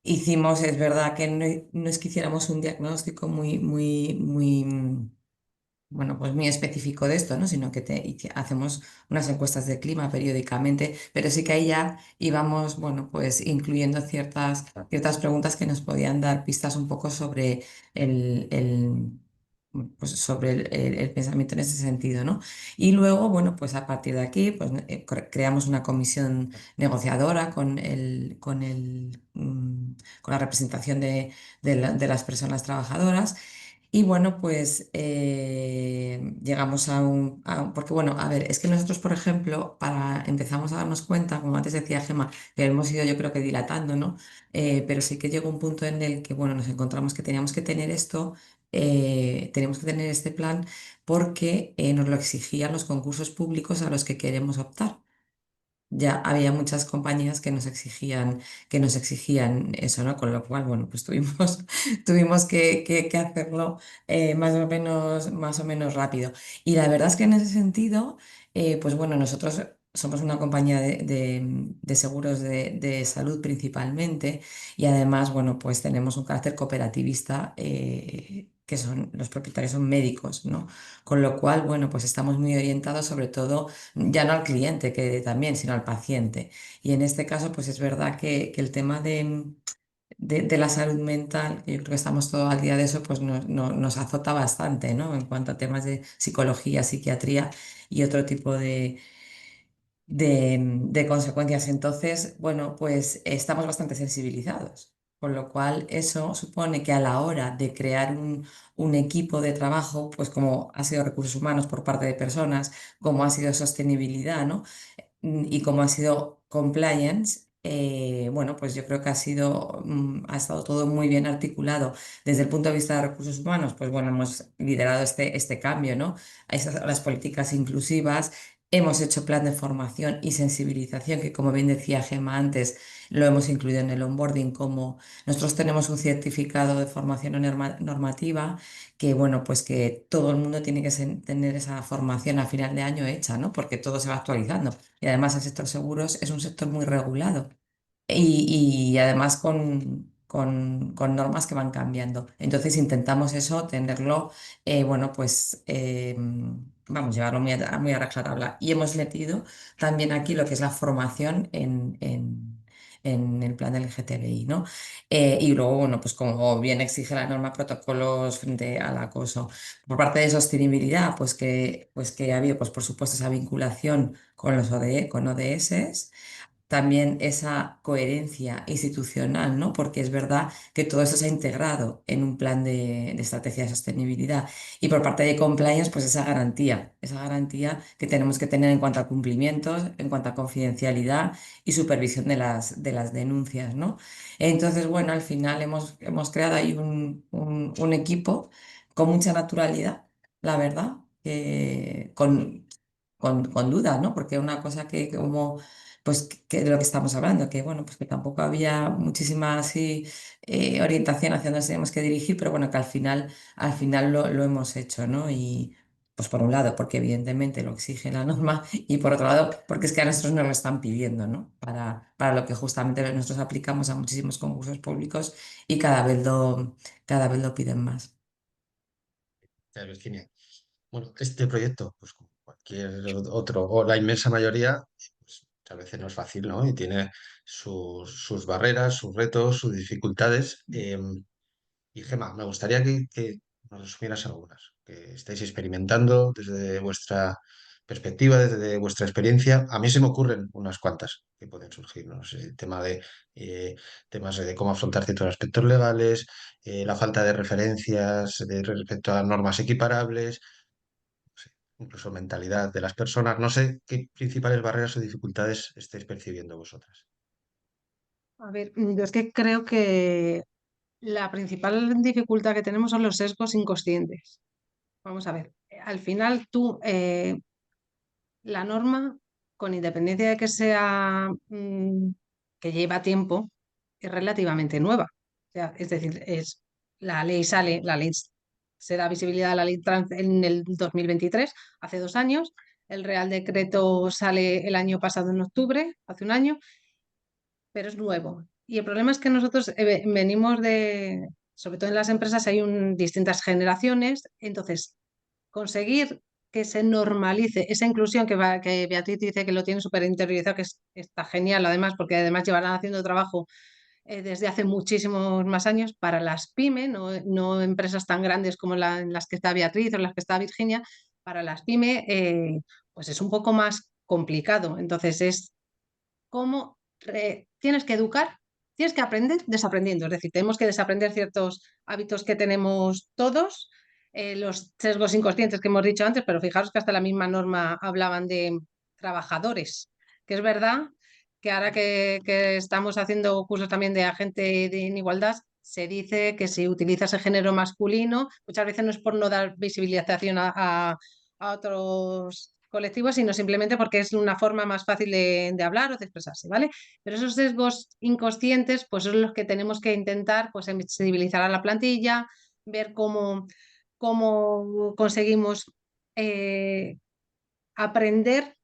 hicimos, es verdad que no es que hiciéramos un diagnóstico muy bueno, pues muy específico de esto, ¿no? Sino que y que hacemos unas encuestas de clima periódicamente, pero sí que ahí ya íbamos, bueno, pues incluyendo ciertas preguntas que nos podían dar pistas un poco sobre pues sobre el pensamiento en ese sentido, ¿no? Y luego, bueno, pues a partir de aquí, pues creamos una comisión negociadora con la representación de las personas trabajadoras. Y bueno, pues llegamos porque bueno, a ver, es que nosotros, por ejemplo, empezamos a darnos cuenta, como antes decía Gemma, que hemos ido yo creo que dilatando, ¿no? Pero sí que llegó un punto en el que, bueno, nos encontramos que teníamos que tener teníamos que tener este plan porque nos lo exigían los concursos públicos a los que queremos optar. Ya había muchas compañías que nos exigían eso, ¿no? Con lo cual, bueno, pues tuvimos que hacerlo más o menos rápido. Y la verdad es que en ese sentido, pues bueno, nosotros somos una compañía de seguros de salud principalmente y además, bueno, pues tenemos un carácter cooperativista. Que son, los propietarios son médicos, ¿no? Con lo cual, bueno, pues estamos muy orientados sobre todo ya no al cliente, que también, sino al paciente. Y en este caso, pues es verdad que el tema de la salud mental, que yo creo que estamos todo al día de eso, pues nos azota bastante, ¿no? En cuanto a temas de psicología, psiquiatría y otro tipo de consecuencias. Entonces, bueno, pues estamos bastante sensibilizados. Con lo cual, eso supone que a la hora de crear un equipo de trabajo, pues como ha sido recursos humanos por parte de personas, como ha sido sostenibilidad, ¿no? Y como ha sido compliance, bueno, pues yo creo que ha estado todo muy bien articulado. Desde el punto de vista de recursos humanos, pues bueno, hemos liderado este cambio, ¿no? A las políticas inclusivas, hemos hecho plan de formación y sensibilización, que como bien decía Gemma antes, lo hemos incluido en el onboarding, como nosotros tenemos un certificado de formación normativa, que bueno, pues que todo el mundo tiene que tener esa formación a final de año hecha, ¿no? Porque todo se va actualizando. Y además el sector seguros es un sector muy regulado y además con normas que van cambiando. Entonces intentamos eso, tenerlo, bueno, pues vamos, llevarlo muy a rajatabla. Y hemos metido también aquí lo que es la formación en el plan del LGTBI, ¿no? Y luego, bueno, pues como bien exige la norma, protocolos frente al acoso. Por parte de sostenibilidad, pues que ha habido, pues por supuesto, esa vinculación con los con ODS, también esa coherencia institucional, ¿no? Porque es verdad que todo eso se ha integrado en un plan de estrategia de sostenibilidad. Y por parte de compliance, pues esa garantía que tenemos que tener en cuanto a cumplimientos, en cuanto a confidencialidad y supervisión de las denuncias, ¿no? Entonces, bueno, al final hemos creado ahí un equipo con mucha naturalidad, la verdad, que con dudas, ¿no? Porque una cosa que como pues que de lo que estamos hablando, que bueno, pues que tampoco había muchísima así orientación hacia dónde tenemos que dirigir, pero bueno, que al final lo hemos hecho, ¿no? Y pues por un lado, porque evidentemente lo exige la norma, y por otro lado, porque es que a nosotros nos lo están pidiendo, ¿no? Para lo que justamente nosotros aplicamos a muchísimos concursos públicos y cada vez lo piden más. Virginia. Bueno, este proyecto, pues como cualquier otro, o la inmensa mayoría, pues a veces no es fácil, ¿no? Y tiene sus barreras, sus retos, sus dificultades. Y Gemma, me gustaría que nos resumieras algunas, que estáis experimentando desde vuestra perspectiva, desde vuestra experiencia. A mí se me ocurren unas cuantas que pueden surgir, ¿no? sé, el tema de temas de cómo afrontar ciertos aspectos legales, la falta de referencias respecto a normas equiparables, sí, incluso mentalidad de las personas. No sé qué principales barreras o dificultades estáis percibiendo vosotras. A ver, yo es que creo que la principal dificultad que tenemos son los sesgos inconscientes. Vamos a ver, al final la norma, con independencia de que sea que lleva tiempo, es relativamente nueva. O sea, es decir, la ley se da visibilidad a la ley trans en el 2023, hace 2 años. El Real Decreto sale el año pasado en octubre, hace un año, pero es nuevo. Y el problema es que nosotros venimos sobre todo en las empresas hay distintas generaciones, entonces conseguir que se normalice esa inclusión que Beatriz dice que lo tiene súper interiorizado, está genial además, porque además llevarán haciendo trabajo desde hace muchísimos más años para las pymes, no empresas tan grandes como en las que está Beatriz o en las que está Virginia, para las pymes pues es un poco más complicado. Entonces es cómo tienes que educar, tienes que aprender desaprendiendo. Es decir, tenemos que desaprender ciertos hábitos que tenemos todos, los sesgos inconscientes que hemos dicho antes, pero fijaros que hasta la misma norma hablaban de trabajadores, que es verdad que ahora que estamos haciendo cursos también de agente en igualdad, se dice que si utilizas el género masculino, muchas veces no es por no dar visibilización a otros colectivos, sino simplemente porque es una forma más fácil de hablar o de expresarse, ¿vale? Pero esos sesgos inconscientes, pues son los que tenemos que intentar pues, sensibilizar a la plantilla, ver cómo conseguimos aprender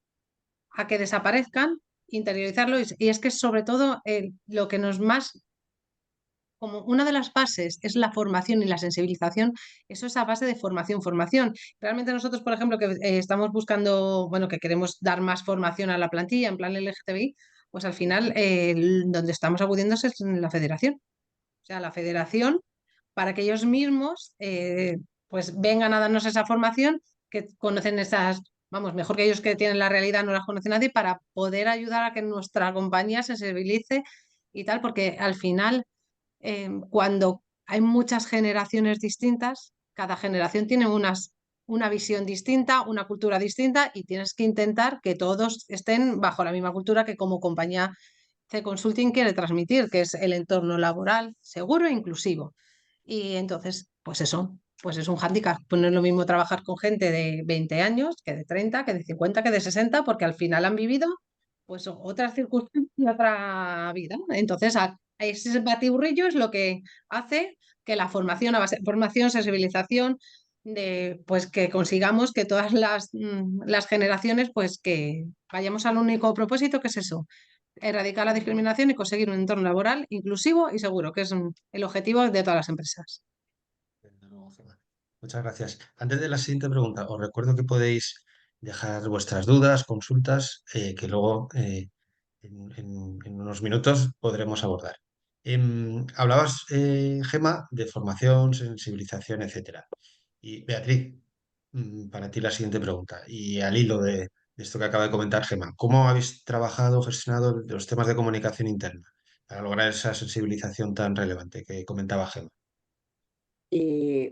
a que desaparezcan, interiorizarlo, y es que sobre todo lo que nos más como una de las bases es la formación y la sensibilización, eso es a base de formación, formación. Realmente nosotros, por ejemplo, que estamos buscando, bueno, que queremos dar más formación a la plantilla en plan LGTBI, pues al final donde estamos acudiendo es en la federación. O sea, la federación, para que ellos mismos pues vengan a darnos esa formación, que conocen esas, vamos, mejor que ellos que tienen la realidad, no las conoce nadie, para poder ayudar a que nuestra compañía se sensibilice y tal, porque al final cuando hay muchas generaciones distintas, cada generación tiene una visión distinta, una cultura distinta y tienes que intentar que todos estén bajo la misma cultura que como compañía C-Consulting quiere transmitir, que es el entorno laboral seguro e inclusivo. Y entonces, pues eso, pues es un hándicap. Pues no es lo mismo trabajar con gente de 20 años que de 30, que de 50, que de 60, porque al final han vivido pues otras circunstancias y otra vida. Entonces, ese batiburrillo es lo que hace que la formación, a base de formación, sensibilización, pues que consigamos que todas las generaciones, pues que vayamos al único propósito, que es eso, erradicar la discriminación y conseguir un entorno laboral inclusivo y seguro, que es el objetivo de todas las empresas. Desde luego, Gemma. Muchas gracias. Antes de la siguiente pregunta, os recuerdo que podéis dejar vuestras dudas, consultas, que luego en unos minutos podremos abordar. Hablabas, Gema, de formación, sensibilización, etcétera. Y Beatriz, para ti la siguiente pregunta. Y al hilo de esto que acaba de comentar Gema, ¿cómo habéis trabajado, gestionado los temas de comunicación interna para lograr esa sensibilización tan relevante que comentaba Gema?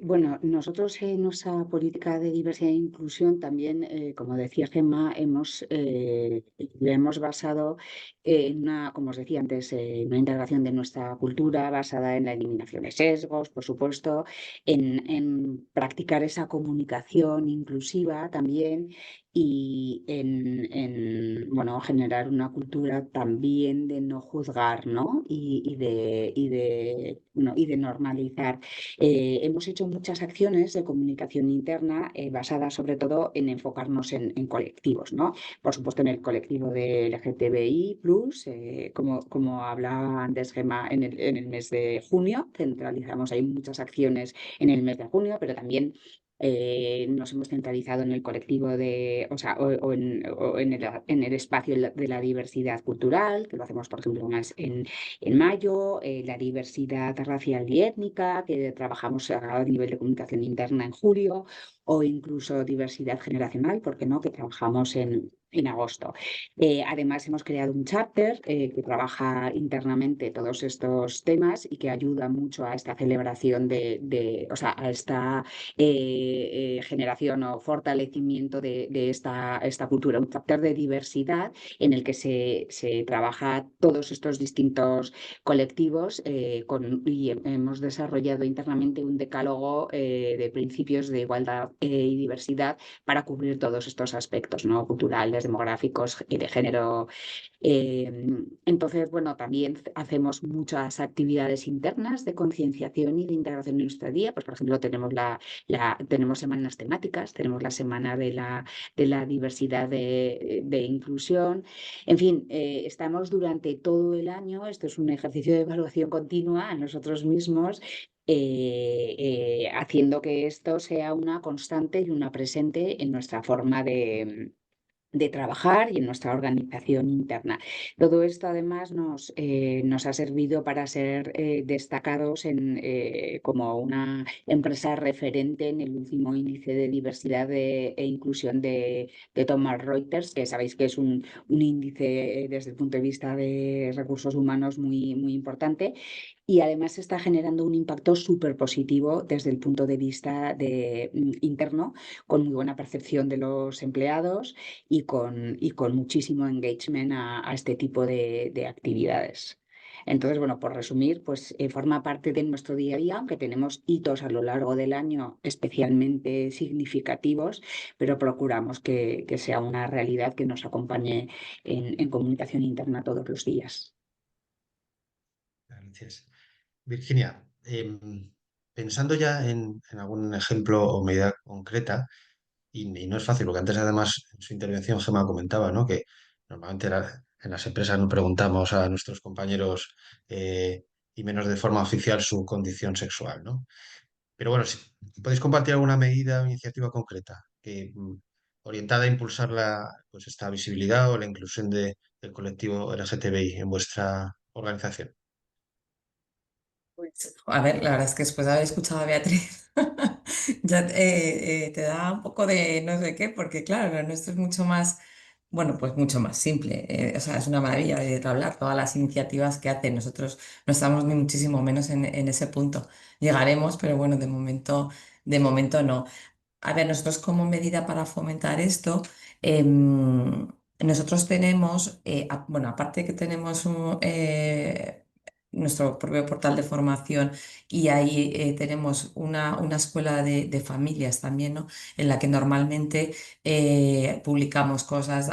Bueno, nosotros en nuestra política de diversidad e inclusión también, como decía Gemma, le hemos basado en una, como os decía antes, una integración de nuestra cultura basada en la eliminación de sesgos, por supuesto, en practicar esa comunicación inclusiva también y bueno, generar una cultura también de no juzgar, ¿no? Y de normalizar. Hemos hecho muchas acciones de comunicación interna basadas sobre todo en enfocarnos en colectivos, ¿no? Por supuesto, en el colectivo de LGTBI+, como hablaba antes Gemma, en el mes de junio, centralizamos ahí muchas acciones en el mes de junio, pero también nos hemos centralizado en el colectivo o sea, en el espacio de la diversidad cultural, que lo hacemos, por ejemplo, más en mayo, la diversidad racial y étnica, que trabajamos a nivel de comunicación interna en julio, o incluso diversidad generacional, porque no, que trabajamos en agosto. Además, hemos creado un chapter que trabaja internamente todos estos temas y que ayuda mucho a esta celebración o sea, a esta generación o fortalecimiento de esta cultura, un chapter de diversidad en el que se trabaja todos estos distintos colectivos y hemos desarrollado internamente un decálogo de principios de igualdad y diversidad para cubrir todos estos aspectos, ¿no? Culturales, demográficos y de género. Entonces, bueno, también hacemos muchas actividades internas de concienciación y de integración en nuestra día. Pues, por ejemplo, tenemos semanas temáticas, tenemos la semana de la diversidad de inclusión. En fin, estamos durante todo el año, esto es un ejercicio de evaluación continua a nosotros mismos, haciendo que esto sea una constante y una presente en nuestra forma de trabajar y en nuestra organización interna. Todo esto además nos ha servido para ser destacados como una empresa referente en el último índice de diversidad e inclusión de Thomson Reuters, que sabéis que es un índice desde el punto de vista de recursos humanos muy, muy importante. Y además está generando un impacto súper positivo desde el punto de vista interno, con muy buena percepción de los empleados y con muchísimo engagement a este tipo de actividades. Entonces, bueno, por resumir, pues forma parte de nuestro día a día, aunque tenemos hitos a lo largo del año especialmente significativos, pero procuramos que sea una realidad que nos acompañe en comunicación interna todos los días. Gracias. Virginia, pensando ya en algún ejemplo o medida concreta, y no es fácil, porque antes además en su intervención Gemma comentaba, ¿no? Que normalmente en las empresas no preguntamos a nuestros compañeros y menos de forma oficial su condición sexual, ¿no? Pero bueno, si podéis compartir alguna medida o iniciativa concreta que, orientada a impulsar pues esta visibilidad o la inclusión del colectivo LGTBI en vuestra organización. Pues, a ver, la verdad es que después de haber escuchado a Beatriz, ya te da un poco de no sé qué, porque claro, lo nuestro es mucho más, bueno, pues mucho más simple. O sea, es una maravilla de hablar todas las iniciativas que hacen. Nosotros no estamos ni muchísimo menos en ese punto. Llegaremos, pero bueno, de momento no. A ver, nosotros como medida para fomentar esto, Nosotros tenemos, bueno, aparte de que tenemos nuestro propio portal de formación y ahí tenemos una escuela de familias también, ¿no? En la que normalmente publicamos cosas,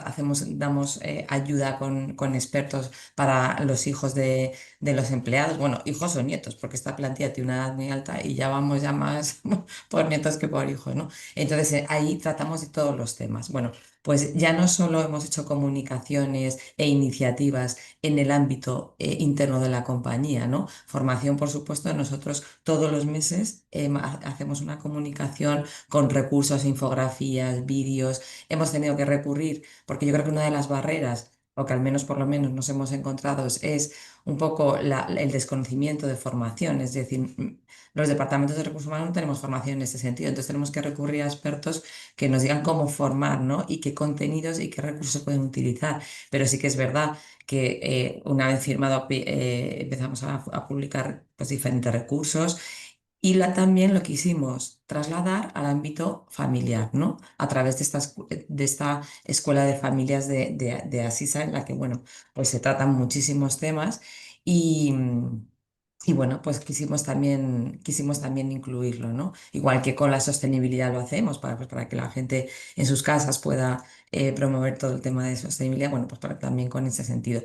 damos ayuda con expertos para los hijos de los empleados, bueno, hijos o nietos, porque esta plantilla tiene una edad muy alta y ya vamos ya más por nietos que por hijos, ¿no? Entonces ahí tratamos de todos los temas. Bueno, pues ya no solo hemos hecho comunicaciones e iniciativas en el ámbito interno de la compañía, ¿no? Formación, por supuesto, nosotros todos los meses hacemos una comunicación con recursos, infografías, vídeos. Hemos tenido que recurrir, porque yo creo que una de las barreras, o que al menos por lo menos nos hemos encontrado, es un poco el desconocimiento de formación, es decir, los departamentos de recursos humanos no tenemos formación en ese sentido, entonces tenemos que recurrir a expertos que nos digan cómo formar, ¿no? Y qué contenidos y qué recursos se pueden utilizar. Pero sí que es verdad que una vez firmado empezamos a publicar pues, diferentes recursos y también lo quisimos trasladar al ámbito familiar, ¿no? A través de esta escuela de familias de Asisa, en la que, bueno, pues se tratan muchísimos temas y, y bueno, pues quisimos también incluirlo, ¿no? Igual que con la sostenibilidad lo hacemos, pues, para que la gente en sus casas pueda promover todo el tema de sostenibilidad, bueno, pues también con ese sentido.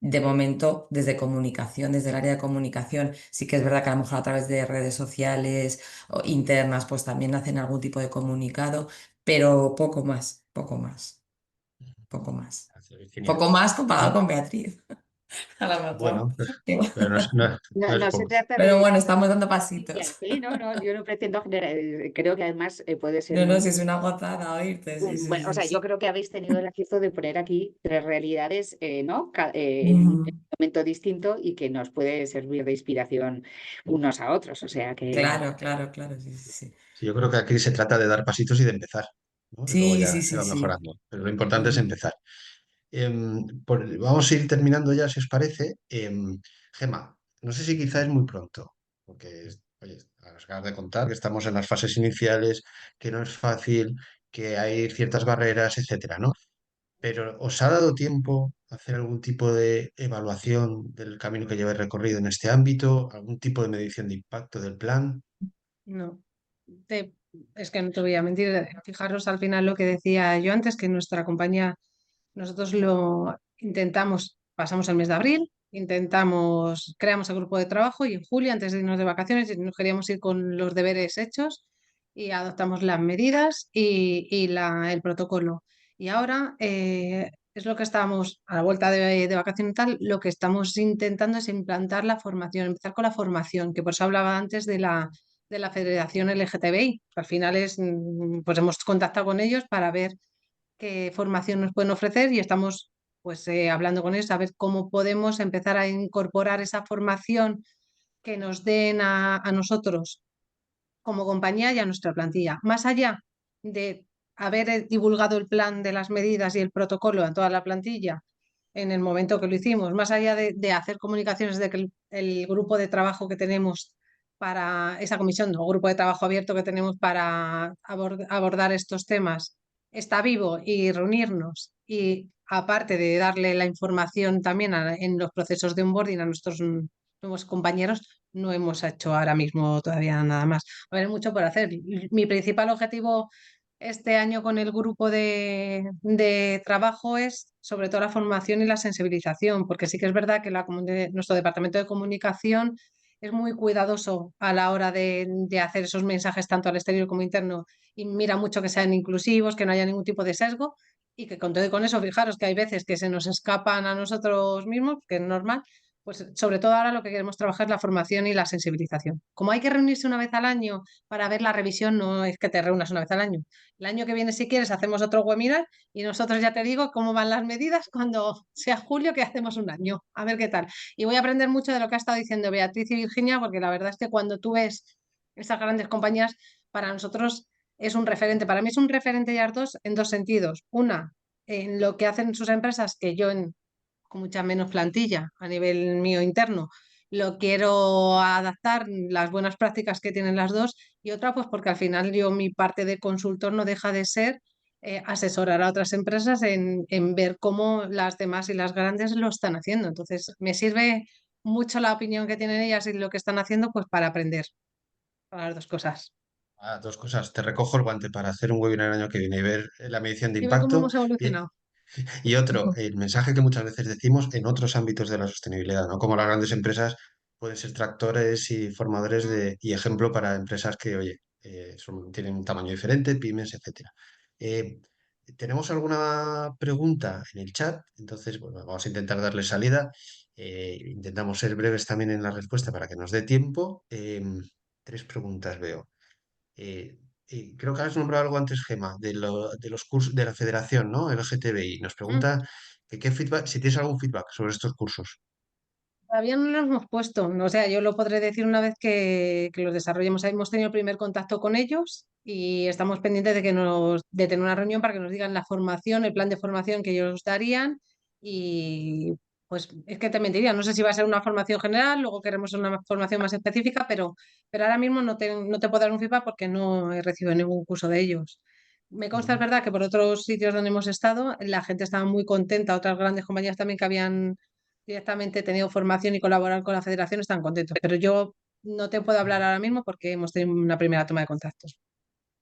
De momento, desde comunicación, desde el área de comunicación, sí que es verdad que a lo mejor a través de redes sociales o internas, pues también hacen algún tipo de comunicado, pero poco más, poco más, poco más. Gracias, Virginia. Poco más comparado Y con Beatriz, a lo mejor. bueno, pero no No, es no se poco. trata Pero de bueno, estamos dando envidiar, pasitos. ¿sí? No, no, yo no pretendo generar, creo que además puede ser No, no, si es una gozada oírte, sí, sí, bueno, o sí, sea, yo sí. creo que habéis tenido el acierto de poner aquí tres realidades, ¿no? En Ujú. un momento distinto y que nos puede servir de inspiración unos a otros. O sea que Claro, claro, claro, sí, sí, sí. Sí, yo creo que aquí se trata de dar pasitos y de empezar, ¿no? Y luego Sí, ya sí, se sí, va sí. mejorando. Pero lo importante es Ujú. empezar. Vamos a ir terminando ya, si os parece. Gema, no sé si quizá es muy pronto, porque, oye, nos acabas de contar que estamos en las fases iniciales, que no es fácil, que hay ciertas barreras, etcétera, ¿no? Pero ¿os ha dado tiempo a hacer algún tipo de evaluación del camino que lleváis recorrido en este ámbito? ¿Algún tipo de medición de impacto del plan? No, te- es que no te voy a mentir. Fijaros al final lo que decía yo antes, que nuestra compañía, nosotros lo intentamos, pasamos el mes de abril, creamos el grupo de trabajo y en julio, antes de irnos de vacaciones, nos queríamos ir con los deberes hechos y adoptamos las medidas y el protocolo. Y ahora es lo que estamos, a la vuelta de vacaciones y tal, lo que estamos intentando es implantar la formación, empezar con la formación, que por eso hablaba antes de la Federación LGTBI. Al final pues hemos contactado con ellos para ver qué formación nos pueden ofrecer y estamos pues hablando con ellos a ver cómo podemos empezar a incorporar esa formación que nos den a nosotros como compañía y a nuestra plantilla. Más allá de haber divulgado el plan de las medidas y el protocolo a toda la plantilla en el momento que lo hicimos, más allá de hacer comunicaciones de que el grupo de trabajo que tenemos para esa comisión o grupo de trabajo abierto que tenemos para abordar estos temas está vivo y reunirnos y aparte de darle la información también en los procesos de onboarding a nuestros nuevos compañeros, no hemos hecho ahora mismo todavía nada más. Va a haber mucho por hacer. Mi principal objetivo este año con el grupo de trabajo es sobre todo la formación y la sensibilización, porque sí que es verdad que nuestro departamento de comunicación es muy cuidadoso a la hora de hacer esos mensajes tanto al exterior como interno y mira mucho que sean inclusivos, que no haya ningún tipo de sesgo y que con todo y con eso, fijaros que hay veces que se nos escapan a nosotros mismos, que es normal, pues sobre todo ahora lo que queremos trabajar es la formación y la sensibilización. Como hay que reunirse una vez al año para ver la revisión, no es que te reúnas una vez al año. El año que viene, si quieres, hacemos otro webinar y nosotros ya te digo cómo van las medidas cuando sea julio, que hacemos un año. A ver qué tal. Y voy a aprender mucho de lo que ha estado diciendo Beatriz y Virginia, porque la verdad es que cuando tú ves esas grandes compañías, para nosotros es un referente. Para mí es un referente ya dos en dos sentidos. Una, en lo que hacen sus empresas, que yo con mucha menos plantilla a nivel mío interno, lo quiero adaptar, las buenas prácticas que tienen las dos, y otra, pues porque al final yo mi parte de consultor no deja de ser asesorar a otras empresas en ver cómo las demás y las grandes lo están haciendo. Entonces, me sirve mucho la opinión que tienen ellas y lo que están haciendo, pues para aprender, para las dos cosas. Dos cosas. Te recojo el guante para hacer un webinar el año que viene y ver la medición de Y ver cómo impacto. hemos evolucionado. Y otro, Ujú. el mensaje que muchas veces decimos en otros ámbitos de la sostenibilidad, ¿no? Como las grandes empresas pueden ser tractores y formadores y ejemplo para empresas que, oye, tienen un tamaño diferente, pymes, etcétera. Eh, ¿Tenemos alguna pregunta en el chat? Entonces, bueno, vamos a intentar darle salida. Intentamos ser breves también en la respuesta para que nos dé tiempo. Tres preguntas veo. Eh, Creo que has nombrado algo antes, Gema, de los cursos de la federación, ¿no? El LGTBI. Nos Mm. pregunta que qué feedback, si tienes algún feedback sobre estos cursos. Todavía no los hemos puesto, o sea, yo lo podré decir una vez que los desarrollemos. Hemos tenido el primer contacto con ellos y estamos pendientes de tener una reunión para que nos digan la formación, el plan de formación que ellos darían y pues es que te mentiría, no sé si va a ser una formación general, luego queremos una formación más específica, pero ahora mismo no te puedo dar un feedback porque no he recibido ningún curso de ellos. Me consta, es Ujú. verdad, que por otros sitios donde hemos estado, la gente estaba muy contenta, otras grandes compañías también que habían directamente tenido formación y colaborar con la federación están contentos, pero yo no te puedo hablar ahora mismo porque hemos tenido una primera toma de contactos.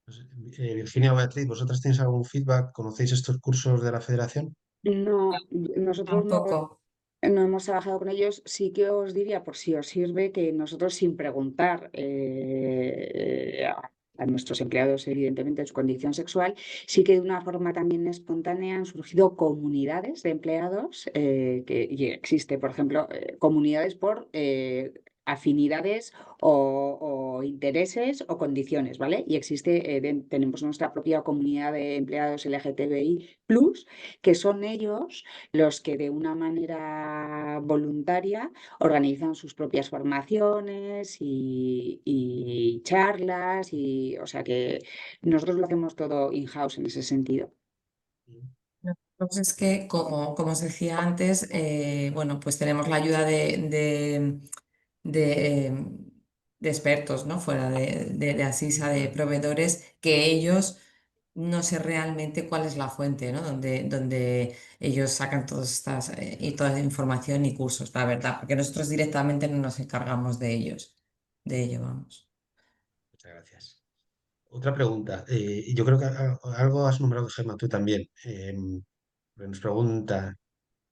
Pues, Virginia o Beatriz, ¿vosotras tenéis algún feedback? ¿Conocéis estos cursos de la federación? No, nosotros no, Tampoco. no hemos trabajado con ellos. Sí que os diría, por si os sirve, que nosotros sin preguntar a nuestros empleados, evidentemente, su condición sexual, sí que de una forma también espontánea han surgido comunidades de empleados, y existe, por ejemplo, comunidades por afinidades o intereses o condiciones, ¿vale? Y existe, tenemos nuestra propia comunidad de empleados LGTBI+, que son ellos los que de una manera voluntaria organizan sus propias formaciones y charlas, y o sea que nosotros lo hacemos todo in-house en ese sentido. Entonces es que, como os decía antes, bueno, pues tenemos la ayuda de, de expertos, ¿no? Fuera de Asisa, de proveedores, que ellos no sé realmente cuál es la fuente, ¿no? Donde ellos sacan todas estas y toda la información y cursos, la verdad, porque nosotros directamente no nos encargamos de ellos, de ello, vamos. Muchas gracias. Otra pregunta. Y yo creo que algo has nombrado, Gemma, tú también. Nos pregunta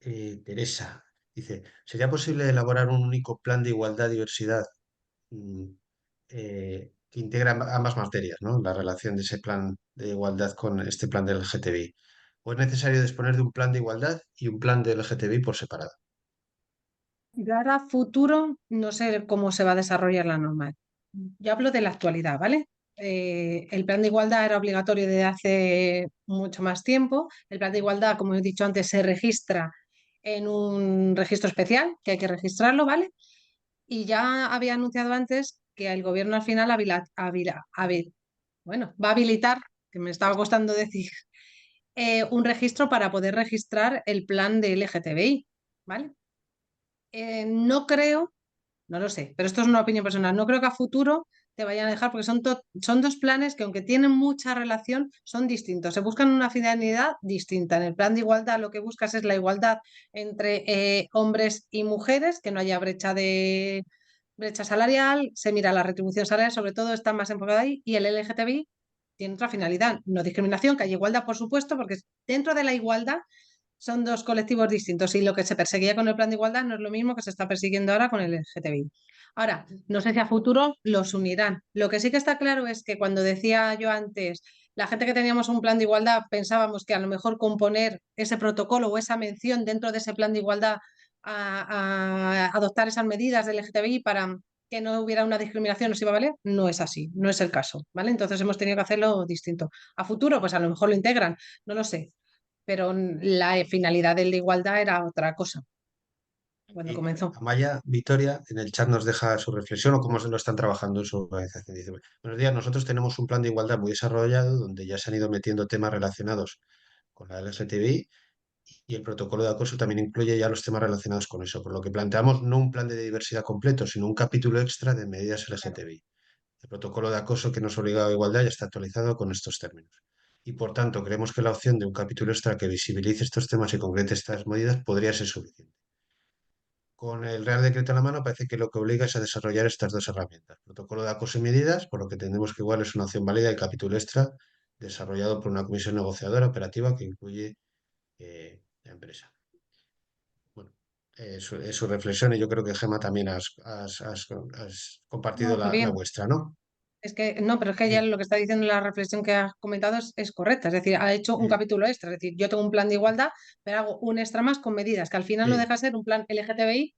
Teresa. Dice, ¿sería posible elaborar un único plan de igualdad y diversidad mm, que integra ambas materias, ¿no? La relación de ese plan de igualdad con este plan del LGTBI? ¿O es necesario disponer de un plan de igualdad y un plan del LGTBI por separado? Yo ahora a futuro no sé cómo se va a desarrollar la norma. Yo hablo de la actualidad, ¿vale? El plan de igualdad era obligatorio desde hace mucho más tiempo. El plan de igualdad, como he dicho antes, se registra en un registro especial, que hay que registrarlo, ¿vale? Y ya había anunciado antes que el gobierno al final bueno, va a habilitar, que me estaba costando decir, un registro para poder registrar el plan de LGTBI, ¿vale? No creo, no lo sé, pero esto es una opinión personal, no creo que a futuro te vayan a dejar porque son dos planes que aunque tienen mucha relación, son distintos. Se buscan una finalidad distinta. En el plan de igualdad lo que buscas es la igualdad entre hombres y mujeres, que no haya brecha salarial, se mira la retribución salarial, sobre todo está más enfocada ahí, y el LGTBI tiene otra finalidad, no discriminación, que hay igualdad, por supuesto, porque dentro de la igualdad son dos colectivos distintos y lo que se perseguía con el plan de igualdad no es lo mismo que se está persiguiendo ahora con el LGTBI. Ahora, no sé si a futuro los unirán. Lo que sí que está claro es que cuando decía yo antes, la gente que teníamos un plan de igualdad pensábamos que a lo mejor componer ese protocolo o esa mención dentro de ese plan de igualdad a adoptar esas medidas del LGTBI para que no hubiera una discriminación nos iba a valer, no es así, no es el caso, ¿vale? Entonces hemos tenido que hacerlo distinto. A futuro, pues a lo mejor lo integran, no lo sé, pero la finalidad de la igualdad era otra cosa cuando Y comenzó. Amaya Vitoria en el chat nos deja su reflexión o cómo se lo están trabajando en su organización. Dice, buenos días, nosotros tenemos un plan de igualdad muy desarrollado donde ya se han ido metiendo temas relacionados con la LGTBI y el protocolo de acoso también incluye ya los temas relacionados con eso, por lo que planteamos no un plan de diversidad completo, sino un capítulo extra de medidas Claro. LGTBI. El protocolo de acoso que nos obliga a igualdad ya está actualizado con estos términos. y por tanto creemos que la opción de un capítulo extra que visibilice estos temas y concrete estas medidas podría ser suficiente. Con el Real Decreto en la mano parece que lo que obliga es a desarrollar estas dos herramientas, protocolo de acoso y medidas, por lo que entendemos que igual es una opción válida, y capítulo extra desarrollado por una comisión negociadora operativa que incluye la empresa. Bueno, es su reflexión, y yo creo que Gemma también has compartido No, qué la bien. vuestra, ¿no? Es que no, pero es que ya Sí, lo que está diciendo la reflexión que has comentado es correcta. Es decir, ha hecho un sí, capítulo extra. Es decir, yo tengo un plan de igualdad, pero hago un extra más con medidas, que al final no sí, deja de ser un plan LGTBI,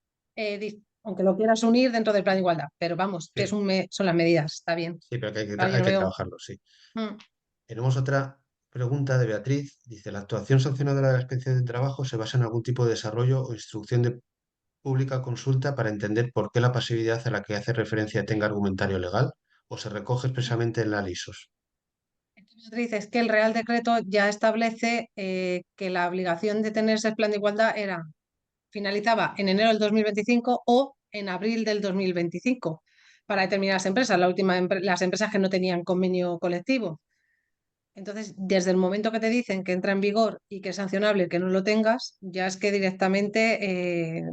aunque lo quieras unir dentro del plan de igualdad. Pero vamos, que es sí, son las medidas, está bien. sí, pero que Claro, yo hay no que veo. trabajarlo, sí. Mm. Tenemos otra pregunta de Beatriz. Dice, ¿la actuación sancionadora de la inspección de trabajo se basa en algún tipo de desarrollo o instrucción de pública consulta para entender por qué la pasividad a la que hace referencia tenga argumentario legal, o se recoge expresamente en la LISOS? Beatriz, es que el Real Decreto ya establece que la obligación de tener ese plan de igualdad finalizaba en enero del 2025 o en abril del 2025 para determinadas empresas, las empresas que no tenían convenio colectivo. Entonces, desde el momento que te dicen que entra en vigor y que es sancionable el que no lo tengas, ya es que directamente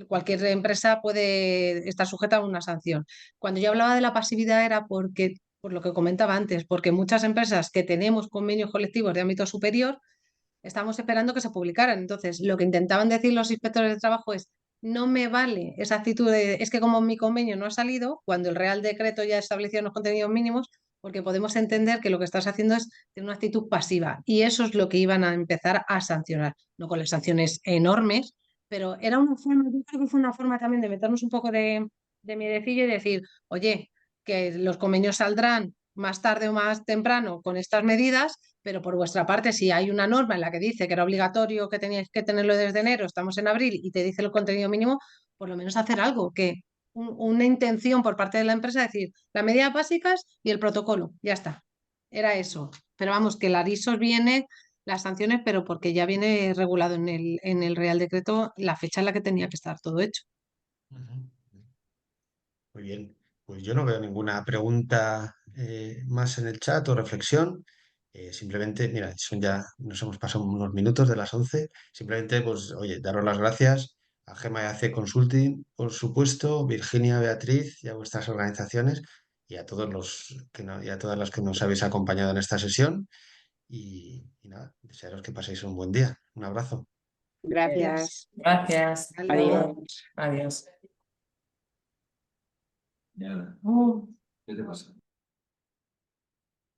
cualquier empresa puede estar sujeta a una sanción. Cuando yo hablaba de la pasividad era porque, por lo que comentaba antes, porque muchas empresas que tenemos convenios colectivos de ámbito superior, estamos esperando que se publicaran. Entonces, lo que intentaban decir los inspectores de trabajo es, no me vale esa actitud de, es que como mi convenio no ha salido, cuando el Real Decreto ya estableció los contenidos mínimos, porque podemos entender que lo que estás haciendo es tener una actitud pasiva. Y eso es lo que iban a empezar a sancionar, no con las sanciones enormes, pero era una forma, yo creo que fue una forma también de meternos un poco de miedecillo y decir, oye, que los convenios saldrán más tarde o más temprano con estas medidas, pero por vuestra parte, si hay una norma en la que dice que era obligatorio que teníais que tenerlo desde enero, estamos en abril y te dice el contenido mínimo, por lo menos hacer algo, que una intención por parte de la empresa, decir, las medidas básicas y el protocolo, ya está. Era eso. Pero vamos, que la ISOS viene, las sanciones, pero porque ya viene regulado en el Real Decreto la fecha en la que tenía que estar todo hecho. Ujú. Muy bien, pues yo no veo ninguna pregunta más en el chat o reflexión. Simplemente, mira, nos hemos pasado unos minutos de las 11. Simplemente, pues, oye, daros las gracias a Gema y a C Consulting, por supuesto, Virginia, Beatriz y a vuestras organizaciones, y a todos y a todas las que nos habéis acompañado en esta sesión. Y nada, desearos que paséis un buen día. Un abrazo. Gracias. Gracias. Hasta luego. Adiós. Adiós. Ya. ¿Qué te pasa?